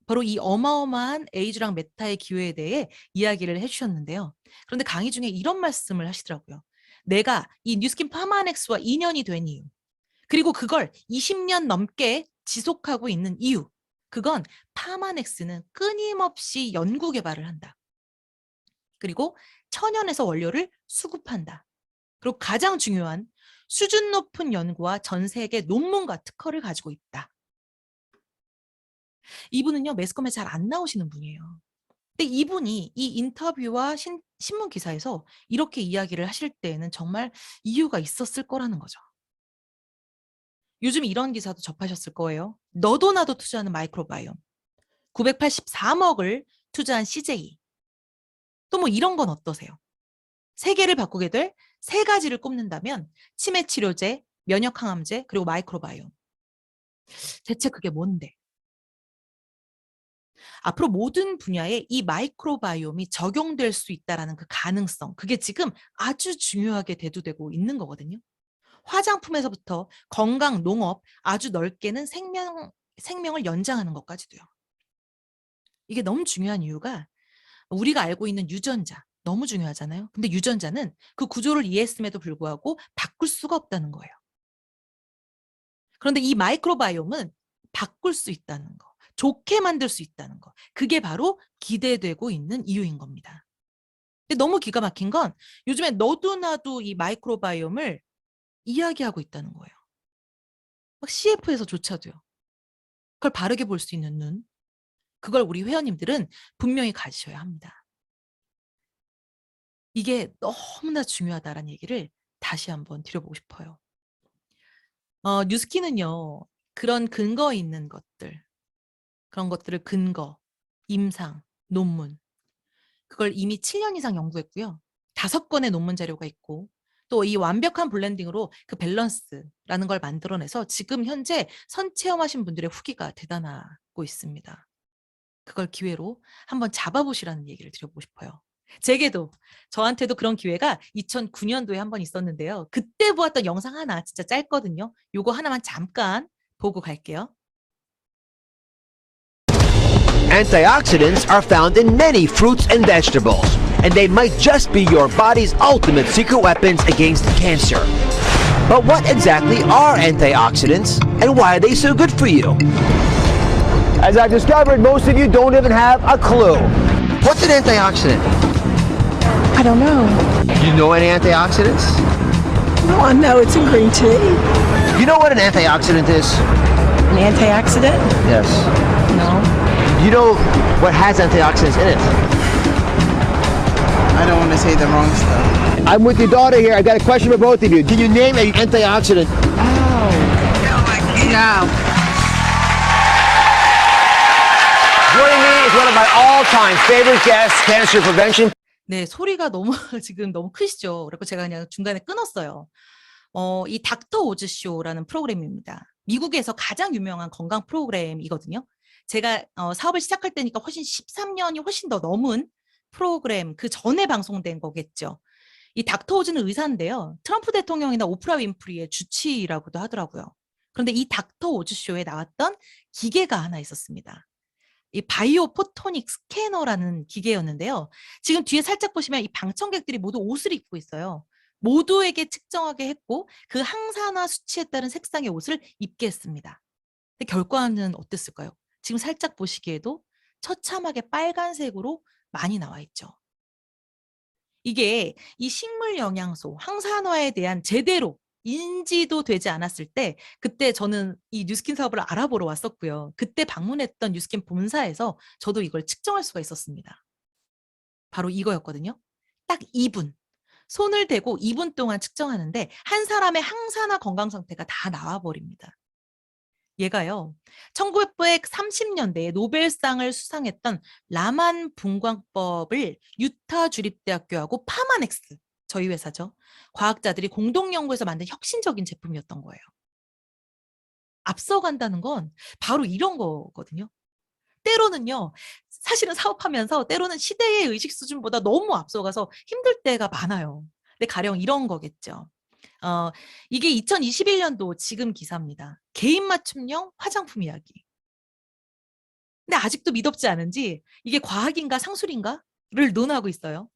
바로 이 어마어마한 에이즈랑 메타의 기회에 대해 이야기를 해주셨는데요. 그런데 강의 중에 이런 말씀을 하시더라고요. 내가 이 뉴스킨 파마넥스와 인연이 된 이유, 그리고 그걸 20년 넘게 지속하고 있는 이유, 그건 파마넥스는 끊임없이 연구 개발을 한다. 그리고 천연에서 원료를 수급한다. 그리고 가장 중요한 수준 높은 연구와 전 세계 논문과 특허를 가지고 있다. 이분은요, 매스컴에 잘 안 나오시는 분이에요. 근데 이분이 이 인터뷰와 신문 기사에서 이렇게 이야기를 하실 때에는 정말 이유가 있었을 거라는 거죠. 요즘 이런 기사도 접하셨을 거예요. 너도 나도 투자하는 마이크로바이옴. 983억을 투자한 CJ. 또 뭐 이런 건 어떠세요? 세계를 바꾸게 될 3가지를 꼽는다면 치매 치료제, 면역 항암제, 그리고 마이크로바이옴. 대체 그게 뭔데? 앞으로 모든 분야에 이 마이크로바이옴이 적용될 수 있다는 그 가능성, 그게 지금 아주 중요하게 대두되고 있는 거거든요. 화장품에서부터 건강, 농업, 아주 넓게는 생명을 연장하는 것까지도요. 이게 너무 중요한 이유가 우리가 알고 있는 유전자, 너무 중요하잖아요. 근데 유전자는 그 구조를 이해했음에도 불구하고 바꿀 수가 없다는 거예요. 그런데 이 마이크로바이옴은 바꿀 수 있다는 거, 좋게 만들 수 있다는 거, 그게 바로 기대되고 있는 이유인 겁니다. 근데 너무 기가 막힌 건 요즘에 너도 나도 이 마이크로바이옴을 이야기하고 있다는 거예요. 막 CF에서조차도요. 그걸 바르게 볼 수 있는 눈, 그걸 우리 회원님들은 분명히 가지셔야 합니다. 이게 너무나 중요하다는 얘기를 다시 한번 드려보고 싶어요. 뉴스킨은요, 그런 근거 있는 것들, 그런 것들을 근거, 임상, 논문, 그걸 이미 7년 이상 연구했고요. 5건의 논문 자료가 있고, 또 이 완벽한 블렌딩으로 그 밸런스라는 걸 만들어내서 지금 현재 선체험하신 분들의 후기가 대단하고 있습니다. 그걸 기회로 한번 잡아보시라는 얘기를 드려보고 싶어요. 제게도, 저한테도 그런 기회가 2009년도에 한번 있었는데요. 그때 보았던 영상 하나 진짜 짧거든요. 요거 하나만 잠깐 보고 갈게요. Antioxidants are found in many fruits and vegetables, and they might just be your body's ultimate secret weapons against cancer. But what exactly are antioxidants, and why are they so good for you? As I've discovered, most of you don't even have a clue. What's an antioxidant? I don't know. You know any antioxidants? No, I know it's in green tea. You know what an antioxidant is? An antioxidant? Yes. No. You know what has antioxidants in it? I don't want to say the wrong stuff. I'm with your daughter here. I got a question for both of you. Can you name an antioxidant? No. Joining me is one of my all-time favorite guests, cancer prevention. 네, 소리가 너무 지금 너무 크시죠? 그래서 제가 그냥 중간에 끊었어요. 이 닥터 오즈 쇼라는 프로그램입니다. 미국에서 가장 유명한 건강 프로그램이거든요. 제가 사업을 시작할 때니까 훨씬 13년이 훨씬 더 넘은 프로그램, 그 전에 방송된 거겠죠. 이 닥터 오즈는 의사인데요. 트럼프 대통령이나 오프라 윈프리의 주치의라고도 하더라고요. 그런데 이 닥터 오즈 쇼에 나왔던 기계가 하나 있었습니다. 이 바이오 포토닉 스캐너라는 기계였는데요. 지금 뒤에 살짝 보시면 이 방청객들이 모두 옷을 입고 있어요. 모두에게 측정하게 했고 그 항산화 수치에 따른 색상의 옷을 입게 했습니다. 근데 결과는 어땠을까요? 지금 살짝 보시기에도 처참하게 빨간색으로 많이 나와 있죠. 이게 이 식물 영양소, 항산화에 대한 제대로 인지도 되지 않았을 때 그때 저는 이 뉴스킨 사업을 알아보러 왔었고요. 그때 방문했던 뉴스킨 본사에서 저도 이걸 측정할 수가 있었습니다. 바로 이거였거든요. 딱 2분. 손을 대고 2분 동안 측정하는데 한 사람의 항산화 건강 상태가 다 나와버립니다. 얘가요. 1930년대에 노벨상을 수상했던 라만 분광법을 유타 주립대학교하고 파마넥스, 저희 회사죠. 과학자들이 공동 연구해서 만든 혁신적인 제품이었던 거예요. 앞서간다는 건 바로 이런 거거든요. 때로는요. 사실은 사업하면서 때로는 시대의 의식 수준보다 너무 앞서가서 힘들 때가 많아요. 근데 가령 이런 거겠죠. 이게 2021년도 지금 기사입니다. 개인 맞춤형 화장품 이야기. 근데 아직도 미덥지 않은지 이게 과학인가 상술인가를 논하고 있어요.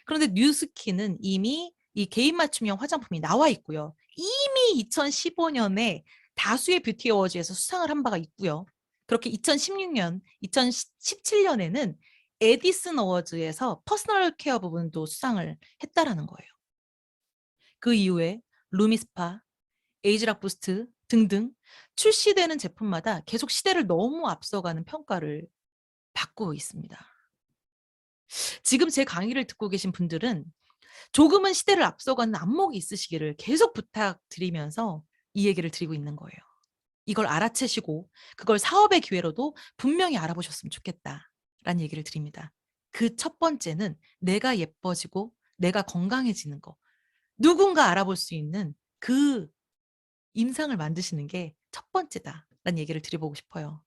그런데 뉴스킨은 이미 이 개인 맞춤형 화장품이 나와 있고요. 이미 2015년에 다수의 뷰티 어워즈에서 수상을 한 바가 있고요. 그렇게 2016년, 2017년에는 에디슨 어워즈에서 퍼스널 케어 부분도 수상을 했다라는 거예요. 그 이후에 루미스파, 에이지락 부스트 등등 출시되는 제품마다 계속 시대를 너무 앞서가는 평가를 받고 있습니다. 지금 제 강의를 듣고 계신 분들은 조금은 시대를 앞서가는 안목이 있으시기를 계속 부탁드리면서 이 얘기를 드리고 있는 거예요. 이걸 알아채시고 그걸 사업의 기회로도 분명히 알아보셨으면 좋겠다라는 얘기를 드립니다. 그 첫 번째는 내가 예뻐지고 내가 건강해지는 거. 누군가 알아볼 수 있는 그 인상을 만드시는 게 첫 번째다라는 얘기를 드려보고 싶어요.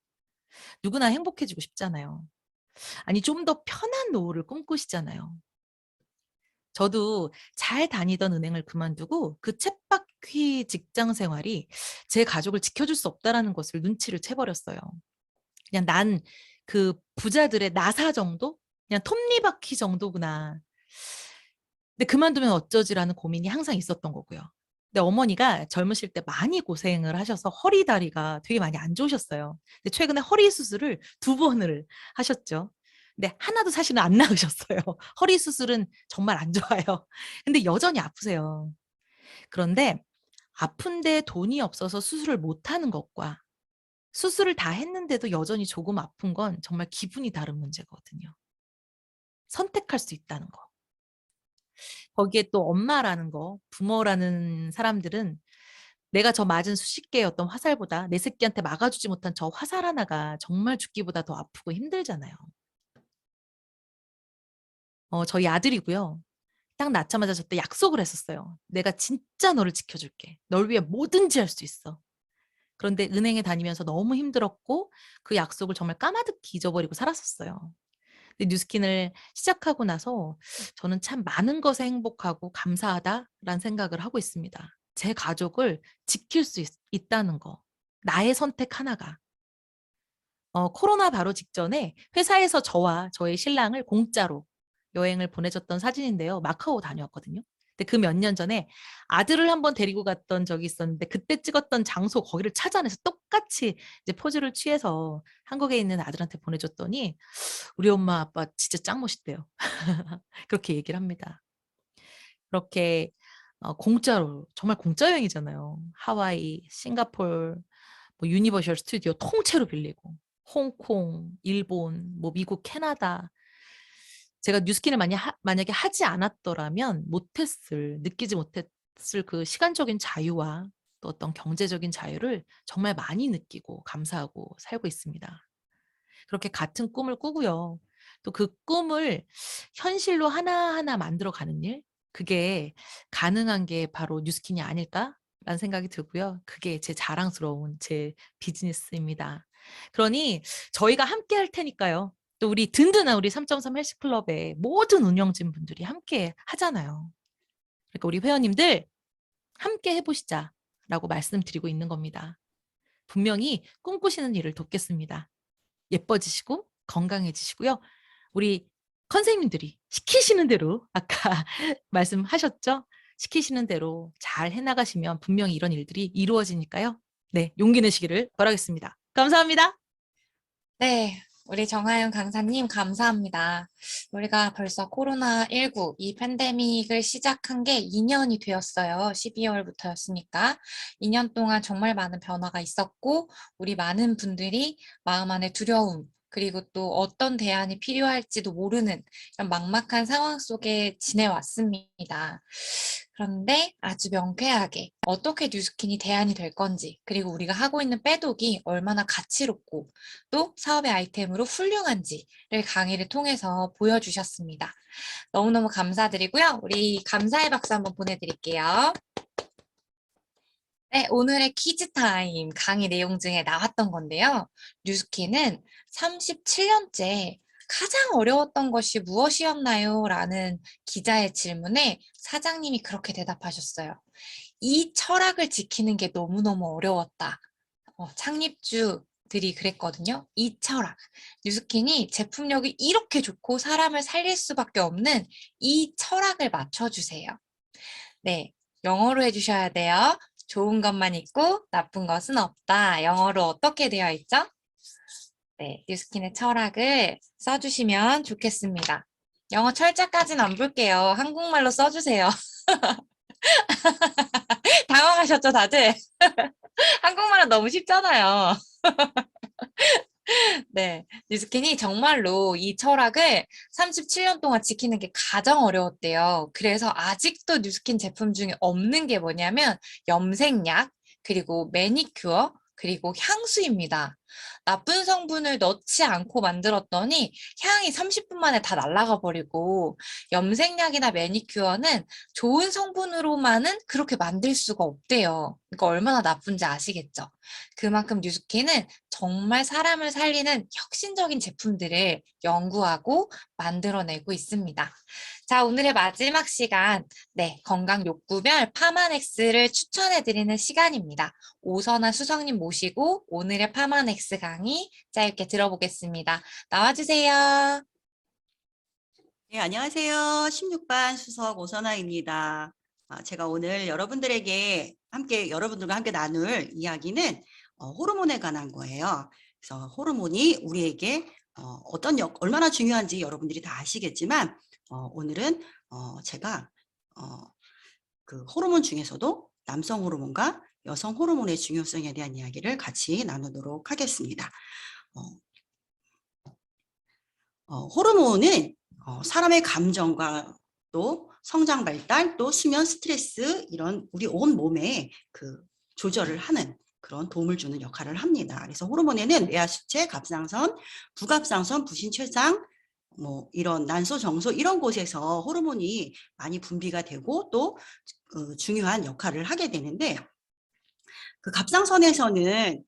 누구나 행복해지고 싶잖아요. 아니, 좀 더 편한 노후를 꿈꾸시잖아요. 저도 잘 다니던 은행을 그만두고 그 쳇바퀴 직장 생활이 제 가족을 지켜줄 수 없다라는 것을 눈치를 채버렸어요. 그냥 난 그 부자들의 나사 정도? 그냥 톱니바퀴 정도구나. 근데 그만두면 어쩌지라는 고민이 항상 있었던 거고요. 근데 어머니가 젊으실 때 많이 고생을 하셔서 허리 다리가 되게 많이 안 좋으셨어요. 근데 최근에 허리 수술을 2번을 하셨죠. 근데 하나도 사실은 안 나으셨어요. 허리 수술은 정말 안 좋아요. 근데 여전히 아프세요. 그런데 아픈데 돈이 없어서 수술을 못 하는 것과 수술을 다 했는데도 여전히 조금 아픈 건 정말 기분이 다른 문제거든요. 선택할 수 있다는 거. 거기에 또 엄마라는 거, 부모라는 사람들은 내가 저 맞은 수십 개의 어떤 화살보다 내 새끼한테 막아주지 못한 저 화살 하나가 정말 죽기보다 더 아프고 힘들잖아요. 저희 아들이고요. 딱 낳자마자 저 때 약속을 했었어요. 내가 진짜 너를 지켜줄게. 널 위해 뭐든지 할 수 있어. 그런데 은행에 다니면서 너무 힘들었고 그 약속을 정말 까마득히 잊어버리고 살았었어요. 근데 뉴스킨을 시작하고 나서 저는 참 많은 것에 행복하고 감사하다라는 생각을 하고 있습니다. 제 가족을 지킬 수 있다는 거. 나의 선택 하나가. 코로나 바로 직전에 회사에서 저와 저의 신랑을 공짜로 여행을 보내줬던 사진인데요. 마카오 다녀왔거든요. 근데 그 몇 년 전에 아들을 한번 데리고 갔던 적이 있었는데 그때 찍었던 장소 거기를 찾아내서 똑같이 이제 포즈를 취해서 한국에 있는 아들한테 보내줬더니 우리 엄마 아빠 진짜 짱 멋있대요. 그렇게 얘기를 합니다. 그렇게 공짜로 정말 공짜 여행이잖아요. 하와이, 싱가포르, 뭐 유니버셜 스튜디오 통째로 빌리고 홍콩, 일본, 뭐 미국, 캐나다. 제가 뉴스킨을 만약에 하지 않았더라면 느끼지 못했을 그 시간적인 자유와 또 어떤 경제적인 자유를 정말 많이 느끼고 감사하고 살고 있습니다. 그렇게 같은 꿈을 꾸고요. 또 그 꿈을 현실로 하나하나 만들어가는 일, 그게 가능한 게 바로 뉴스킨이 아닐까라는 생각이 들고요. 그게 제 자랑스러운 제 비즈니스입니다. 그러니 저희가 함께 할 테니까요. 또 우리 든든한 우리 3.3 헬스클럽의 모든 운영진 분들이 함께 하잖아요. 그러니까 우리 회원님들 함께 해보시자라고 말씀드리고 있는 겁니다. 분명히 꿈꾸시는 일을 돕겠습니다. 예뻐지시고 건강해지시고요. 우리 선생님들이 시키시는 대로 아까 말씀하셨죠? 시키시는 대로 잘 해나가시면 분명히 이런 일들이 이루어지니까요. 네, 용기 내시기를 바라겠습니다. 감사합니다. 네, 우리 정하윤 강사님 감사합니다. 우리가 벌써 코로나19 이 팬데믹을 시작한 게 2년이 되었어요. 12월부터였으니까. 2년 동안 정말 많은 변화가 있었고 우리 많은 분들이 마음 안에 두려움 그리고 또 어떤 대안이 필요할지도 모르는 이런 막막한 상황 속에 지내왔습니다. 그런데 아주 명쾌하게 어떻게 뉴스킨이 대안이 될 건지 그리고 우리가 하고 있는 빼독이 얼마나 가치롭고 또 사업의 아이템으로 훌륭한지를 강의를 통해서 보여주셨습니다. 너무너무 감사드리고요. 우리 감사의 박수 한번 보내드릴게요. 네, 오늘의 퀴즈 타임 강의 내용 중에 나왔던 건데요. 뉴스킨은 37년째 가장 어려웠던 것이 무엇이었나요? 라는 기자의 질문에 사장님이 그렇게 대답하셨어요. 이 철학을 지키는 게 너무너무 어려웠다. 창립주들이 그랬거든요. 이 철학. 뉴스킨이 제품력이 이렇게 좋고 사람을 살릴 수밖에 없는 이 철학을 맞춰주세요. 네, 영어로 해주셔야 돼요. 좋은 것만 있고 나쁜 것은 없다. 영어로 어떻게 되어 있죠? 네, 뉴스킨의 철학을 써주시면 좋겠습니다. 영어 철자까지는 안 볼게요. 한국말로 써주세요. 당황하셨죠, 다들? 한국말은 너무 쉽잖아요. 네, 뉴스킨이 정말로 이 철학을 37년 동안 지키는 게 가장 어려웠대요. 그래서 아직도 뉴스킨 제품 중에 없는 게 뭐냐면 염색약, 그리고 매니큐어, 그리고 향수입니다. 나쁜 성분을 넣지 않고 만들었더니 향이 30분 만에 다 날아가 버리고 염색약이나 매니큐어는 좋은 성분으로만은 그렇게 만들 수가 없대요. 그러니까 얼마나 나쁜지 아시겠죠? 그만큼 뉴스킨은 정말 사람을 살리는 혁신적인 제품들을 연구하고 만들어내고 있습니다. 자, 오늘의 마지막 시간, 네, 건강 욕구별 파마넥스를 추천해드리는 시간입니다. 오선아 수석님 모시고 오늘의 파마넥스 강의 짧게 들어보겠습니다. 나와주세요. 네, 안녕하세요. 16반 수석 오선아입니다. 제가 오늘 여러분들과 함께 나눌 이야기는 호르몬에 관한 거예요. 그래서 호르몬이 우리에게 얼마나 중요한지 여러분들이 다 아시겠지만 오늘은 제가 그 호르몬 중에서도 남성 호르몬과 여성 호르몬의 중요성에 대한 이야기를 같이 나누도록 하겠습니다. 호르몬은 사람의 감정과 또 성장 발달, 또 수면, 스트레스 이런 우리 온 몸에 그 조절을 하는 그런 도움을 주는 역할을 합니다. 그래서 호르몬에는 뇌하수체, 갑상선, 부갑상선, 부신췌장, 뭐 이런 난소, 정소 이런 곳에서 호르몬이 많이 분비가 되고 또 중요한 역할을 하게 되는데 그 갑상선에서는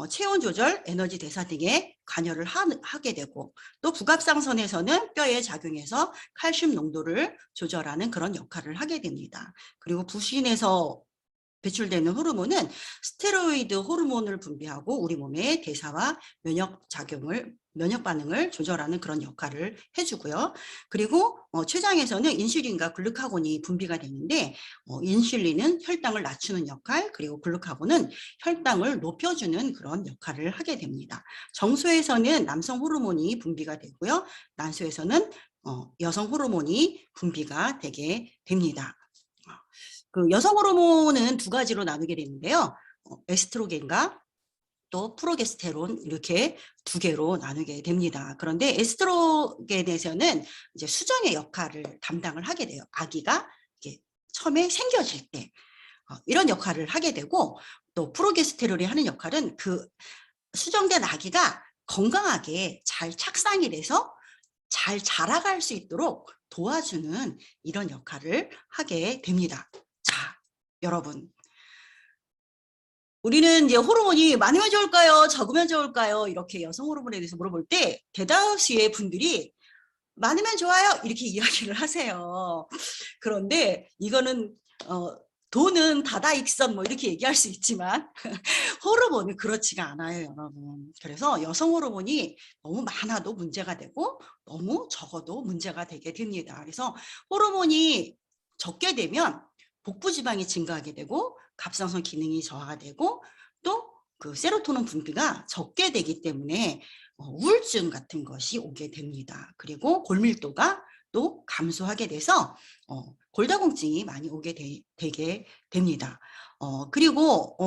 체온 조절, 에너지 대사 등에 관여를 하게 되고 또 부갑상선에서는 뼈에 작용해서 칼슘 농도를 조절하는 그런 역할을 하게 됩니다. 그리고 부신에서 배출되는 호르몬은 스테로이드 호르몬을 분비하고 우리 몸의 대사와 면역 반응을 조절하는 그런 역할을 해주고요. 그리고 췌장에서는 인슐린과 글루카곤이 분비가 되는데 인슐린은 혈당을 낮추는 역할, 그리고 글루카곤은 혈당을 높여주는 그런 역할을 하게 됩니다. 정소에서는 남성 호르몬이 분비가 되고요. 난소에서는 여성 호르몬이 분비가 되게 됩니다. 그 여성 호르몬은 두 가지로 나누게 되는데요. 에스트로겐과 또 프로게스테론 이렇게 두 개로 나누게 됩니다. 그런데 에스트로겐에서는 이제 수정의 역할을 담당을 하게 돼요. 아기가 이게 처음에 생겨질 때 이런 역할을 하게 되고 또 프로게스테론이 하는 역할은 그 수정된 아기가 건강하게 잘 착상이 돼서 잘 자라갈 수 있도록 도와주는 이런 역할을 하게 됩니다. 자, 여러분. 우리는 이제 호르몬이 많으면 좋을까요? 적으면 좋을까요? 이렇게 여성 호르몬에 대해서 물어볼 때 대다수의 분들이 많으면 좋아요. 이렇게 이야기를 하세요. 그런데 이거는 돈은 다다익선 뭐 이렇게 얘기할 수 있지만 호르몬은 그렇지가 않아요, 여러분. 그래서 여성 호르몬이 너무 많아도 문제가 되고 너무 적어도 문제가 되게 됩니다. 그래서 호르몬이 적게 되면 복부 지방이 증가하게 되고 갑상선 기능이 저하가 되고 또 그 세로토닌 분비가 적게 되기 때문에 우울증 같은 것이 오게 됩니다. 그리고 골밀도가 또 감소하게 돼서 골다공증이 많이 오게 되게 됩니다. 그리고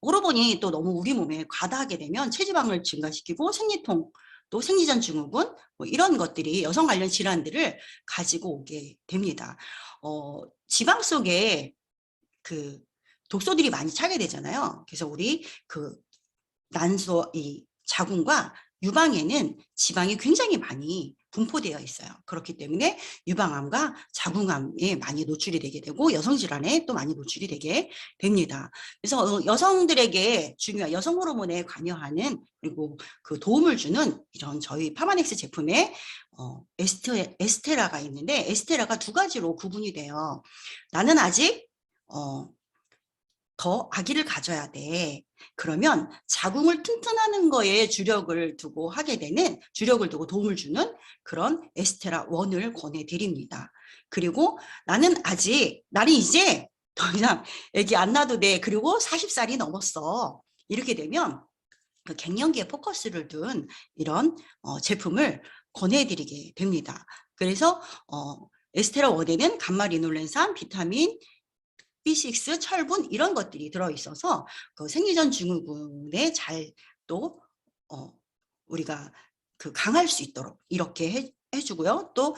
호르몬이 또 너무 우리 몸에 과다하게 되면 체지방을 증가시키고 생리통 또 생리전 증후군 뭐 이런 것들이 여성 관련 질환들을 가지고 오게 됩니다. 지방 속에 그 독소들이 많이 차게 되잖아요. 그래서 우리 그 난소 이 자궁과 유방에는 지방이 굉장히 많이 분포되어 있어요. 그렇기 때문에 유방암과 자궁암에 많이 노출이 되게 되고 여성 질환에 또 많이 노출이 되게 됩니다. 그래서 여성들에게 중요한 여성 호르몬에 관여하는 그리고 그 도움을 주는 이런 저희 파마넥스 제품에 에스테라가 있는데 에스테라가 두 가지로 구분이 돼요. 나는 아직 더 아기를 가져야 돼. 그러면 자궁을 튼튼하는 거에 주력을 두고 하게 되는 주력을 두고 도움을 주는 그런 에스테라 1을 권해드립니다. 그리고 나는 이제 더 이상 아기 안 낳아도 돼. 그리고 40살이 넘었어. 이렇게 되면 그 갱년기에 포커스를 둔 이런 제품을 권해드리게 됩니다. 그래서 에스테라 1에는 감마리놀렌산, 비타민 B6, 철분 이런 것들이 들어있어서 그 생리전 증후군에 잘 또 우리가 그 강할 수 있도록 이렇게 해주고요. 또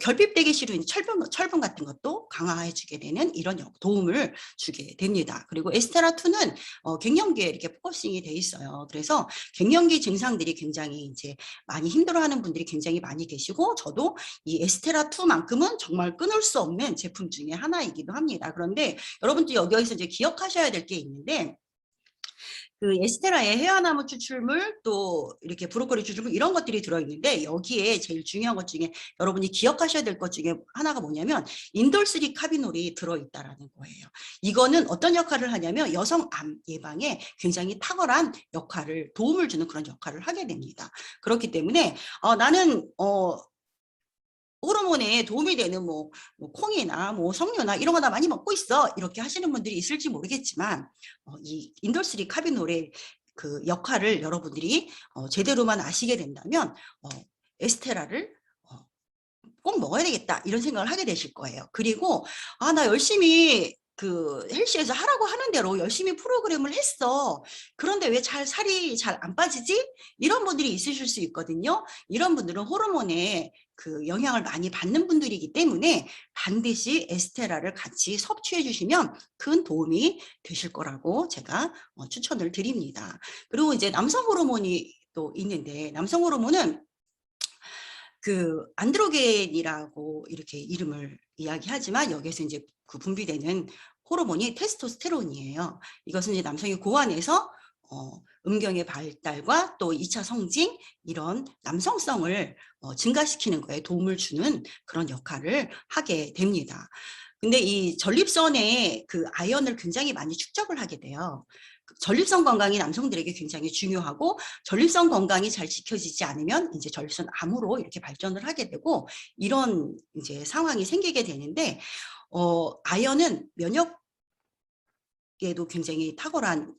결핍되기 싫은 철분 같은 것도 강화해주게 되는 이런 도움을 주게 됩니다. 그리고 에스테라2는 갱년기에 이렇게 포커싱이 돼 있어요. 그래서 갱년기 증상들이 굉장히 이제 많이 힘들어하는 분들이 굉장히 많이 계시고 저도 이 에스테라2만큼은 정말 끊을 수 없는 제품 중에 하나이기도 합니다. 그런데 여러분들 여기서 이제 기억하셔야 될 게 있는데 그 에스테라에 헤어나무 추출물 또 이렇게 브로콜리 추출물 이런 것들이 들어있는데 여기에 제일 중요한 것 중에 여러분이 기억하셔야 될 것 중에 하나가 뭐냐면 인돌3 카비놀이 들어있다라는 거예요. 이거는 어떤 역할을 하냐면 여성암 예방에 굉장히 탁월한 역할을 도움을 주는 그런 역할을 하게 됩니다. 그렇기 때문에 나는 호르몬에 도움이 되는 뭐 콩이나 뭐 석류나 이런 거 다 많이 먹고 있어 이렇게 하시는 분들이 있을지 모르겠지만 이 인돌3 카비놀의 그 역할을 여러분들이 제대로만 아시게 된다면 에스테라를 꼭 먹어야 되겠다 이런 생각을 하게 되실 거예요. 그리고 나 열심히 그 헬스에서 하라고 하는 대로 열심히 프로그램을 했어. 그런데 왜 살이 잘 안 빠지지? 이런 분들이 있으실 수 있거든요. 이런 분들은 호르몬에 그 영향을 많이 받는 분들이기 때문에 반드시 에스테라를 같이 섭취해 주시면 큰 도움이 되실 거라고 제가 추천을 드립니다. 그리고 이제 남성 호르몬이 또 있는데 남성 호르몬은 그 안드로겐이라고 이렇게 이름을 이야기하지만 여기서 이제 그 분비되는 호르몬이 테스토스테론이에요. 이것은 이제 남성의 고환에서 음경의 발달과 또 2차 성징 이런 남성성을 증가시키는 거에 도움을 주는 그런 역할을 하게 됩니다. 근데 이 전립선에 그 아연을 굉장히 많이 축적을 하게 돼요. 전립선 건강이 남성들에게 굉장히 중요하고 전립선 건강이 잘 지켜지지 않으면 이제 전립선 암으로 이렇게 발전을 하게 되고 이런 이제 상황이 생기게 되는데 아연은 면역에도 굉장히 탁월한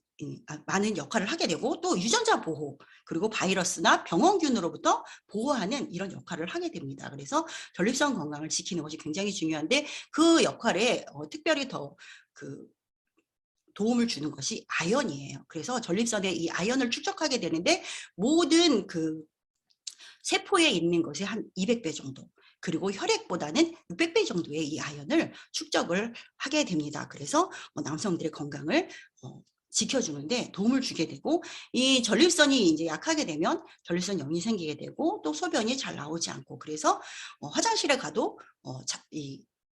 많은 역할을 하게 되고 또 유전자 보호 그리고 바이러스나 병원균으로부터 보호하는 이런 역할을 하게 됩니다. 그래서 전립선 건강을 지키는 것이 굉장히 중요한데 그 역할에 특별히 더 그 도움을 주는 것이 아연이에요. 그래서 전립선에 이 아연을 축적하게 되는데 모든 그 세포에 있는 것이 한 200배 정도 그리고 혈액보다는 600배 정도의 이 아연을 축적을 하게 됩니다. 그래서 남성들의 건강을 지켜주는데 도움을 주게 되고 이 전립선이 이제 약하게 되면 전립선염이 생기게 되고 또 소변이 잘 나오지 않고 그래서 화장실에 가도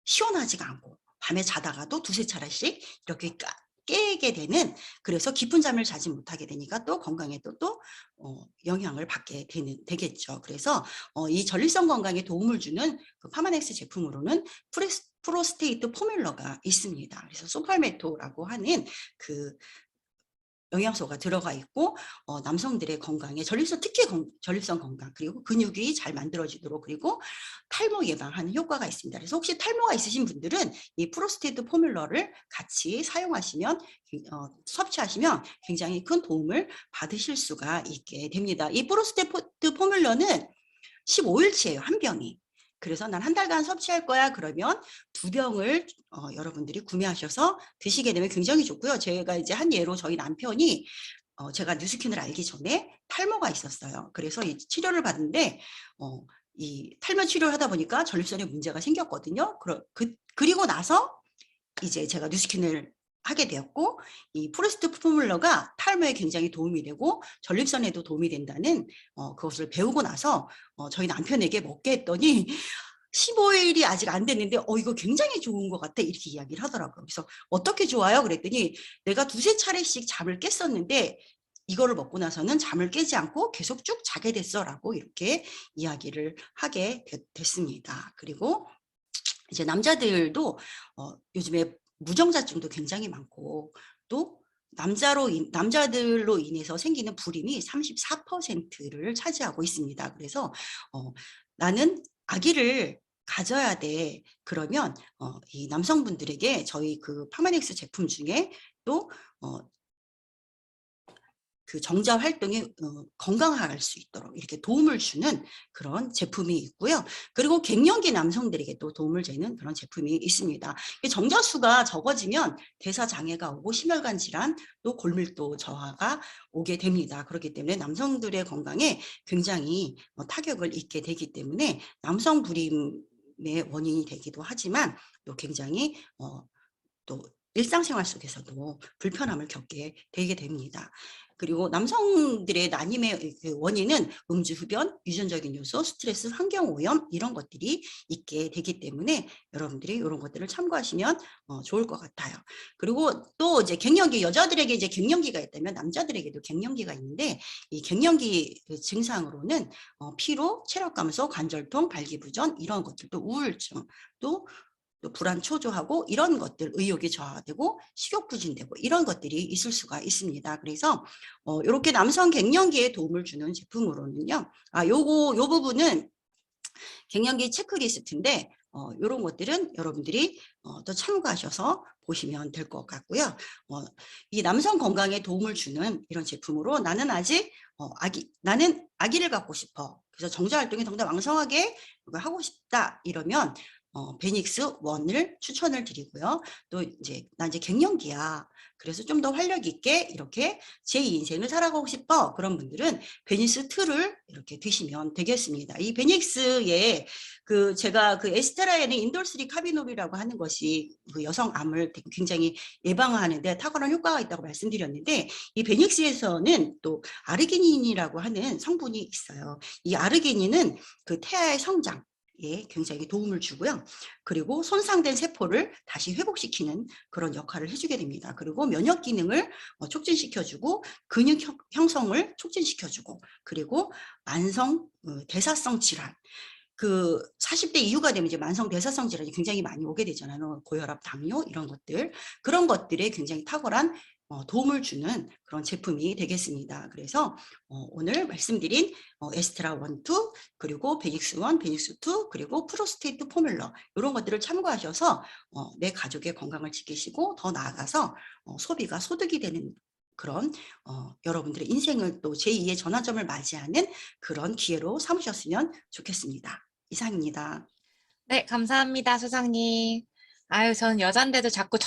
시원하지가 않고 밤에 자다가도 두세 차례씩 이렇게 깨게 되는 그래서 깊은 잠을 자지 못하게 되니까 또 건강에도 또 영향을 받게 되겠죠. 그래서 이 전립선 건강에 도움을 주는 그 파마넥스 제품으로는 프로스테이트 포뮬러가 있습니다. 그래서 소팔메토라고 하는 그 영양소가 들어가 있고 남성들의 건강에 전립선 특히 전립선 건강 그리고 근육이 잘 만들어지도록 그리고 탈모 예방하는 효과가 있습니다. 그래서 혹시 탈모가 있으신 분들은 이 프로스테이트 포뮬러를 같이 사용하시면 섭취하시면 굉장히 큰 도움을 받으실 수가 있게 됩니다. 이 프로스테이트 포뮬러는 15일치예요, 한 병이. 그래서 난 한 달간 섭취할 거야 그러면 2병을 여러분들이 구매하셔서 드시게 되면 굉장히 좋고요. 제가 이제 한 예로 저희 남편이 제가 뉴스킨을 알기 전에 탈모가 있었어요. 그래서 이 치료를 받는데 이 탈모 치료를 하다 보니까 전립선에 문제가 생겼거든요. 그리고 나서 이제 제가 뉴스킨을 하게 되었고 이 프로스테이트 포뮬러가 탈모에 굉장히 도움이 되고 전립선에도 도움이 된다는 그것을 배우고 나서 저희 남편에게 먹게 했더니 15일이 아직 안 됐는데 이거 굉장히 좋은 것 같아 이렇게 이야기를 하더라고요. 그래서 어떻게 좋아요? 그랬더니 내가 2-3차례씩 잠을 깼었는데 이거를 먹고 나서는 잠을 깨지 않고 계속 쭉 자게 됐어 라고 이렇게 이야기를 하게 됐습니다. 그리고 이제 남자들도 요즘에 무정자증도 굉장히 많고 또 남자들로 인해서 생기는 불임이 34%를 차지하고 있습니다. 그래서 나는 아기를 가져야 돼. 그러면 이 남성분들에게 저희 그 파마넥스 제품 중에 또 그 정자 활동이 건강할 수 있도록 이렇게 도움을 주는 그런 제품이 있고요. 그리고 갱년기 남성들에게 또 도움을 주는 그런 제품이 있습니다. 정자수가 적어지면 대사 장애가 오고 심혈관 질환 또 골밀도 저하가 오게 됩니다. 그렇기 때문에 남성들의 건강에 굉장히 타격을 입게 되기 때문에 남성 불임의 원인이 되기도 하지만 또 굉장히 또 일상생활 속에서도 불편함을 겪게 되게 됩니다. 그리고 남성들의 난임의 그 원인은 음주, 흡연, 유전적인 요소, 스트레스, 환경오염 이런 것들이 있게 되기 때문에 여러분들이 이런 것들을 참고하시면 좋을 것 같아요. 그리고 또 이제 갱년기 여자들에게 이제 갱년기가 있다면 남자들에게도 갱년기가 있는데 이 갱년기 증상으로는 피로, 체력 감소, 관절통, 발기부전 이런 것들도 우울증 또 불안 초조하고 이런 것들 의욕이 저하되고 식욕 부진되고 이런 것들이 있을 수가 있습니다. 그래서 이렇게 남성 갱년기에 도움을 주는 제품으로는요. 요 부분은 갱년기 체크리스트인데 이런 것들은 여러분들이 또 참고하셔서 보시면 될 것 같고요. 이 남성 건강에 도움을 주는 이런 제품으로 나는 아직 나는 아기를 갖고 싶어. 그래서 정자 활동이 더 왕성하게 하고 싶다 이러면 베닉스 1을 추천을 드리고요. 또 이제 나 이제 갱년기야. 그래서 좀 더 활력 있게 이렇게 제2 인생을 살아가고 싶어. 그런 분들은 베닉스 2를 이렇게 드시면 되겠습니다. 이 베닉스에 제가 에스테라에는 인돌3 카비놀이라고 하는 것이 그 여성 암을 굉장히 예방하는데 탁월한 효과가 있다고 말씀드렸는데 이 베닉스에서는 또 아르기닌이라고 하는 성분이 있어요. 이 아르기닌은 그 태아의 성장 굉장히 도움을 주고요. 그리고 손상된 세포를 다시 회복시키는 그런 역할을 해주게 됩니다. 그리고 면역 기능을 촉진시켜주고 근육 형성을 촉진시켜주고 그리고 만성 대사성 질환 40대 이후가 되면 이제 만성 대사성 질환이 굉장히 많이 오게 되잖아요. 고혈압, 당뇨 이런 것들 그런 것들에 굉장히 탁월한 도움을 주는 그런 제품이 되겠습니다. 그래서 오늘 말씀드린 에스테라 1, 2 그리고 베닉스 1, 베닉스 2 그리고 프로스테이트 포뮬러 이런 것들을 참고하셔서 내 가족의 건강을 지키시고 더 나아가서 소비가 소득이 되는 그런 여러분들의 인생을 또 제2의 전환점을 맞이하는 그런 기회로 삼으셨으면 좋겠습니다. 이상입니다. 네, 감사합니다, 소장님. 아유, 전 여잔데도 자꾸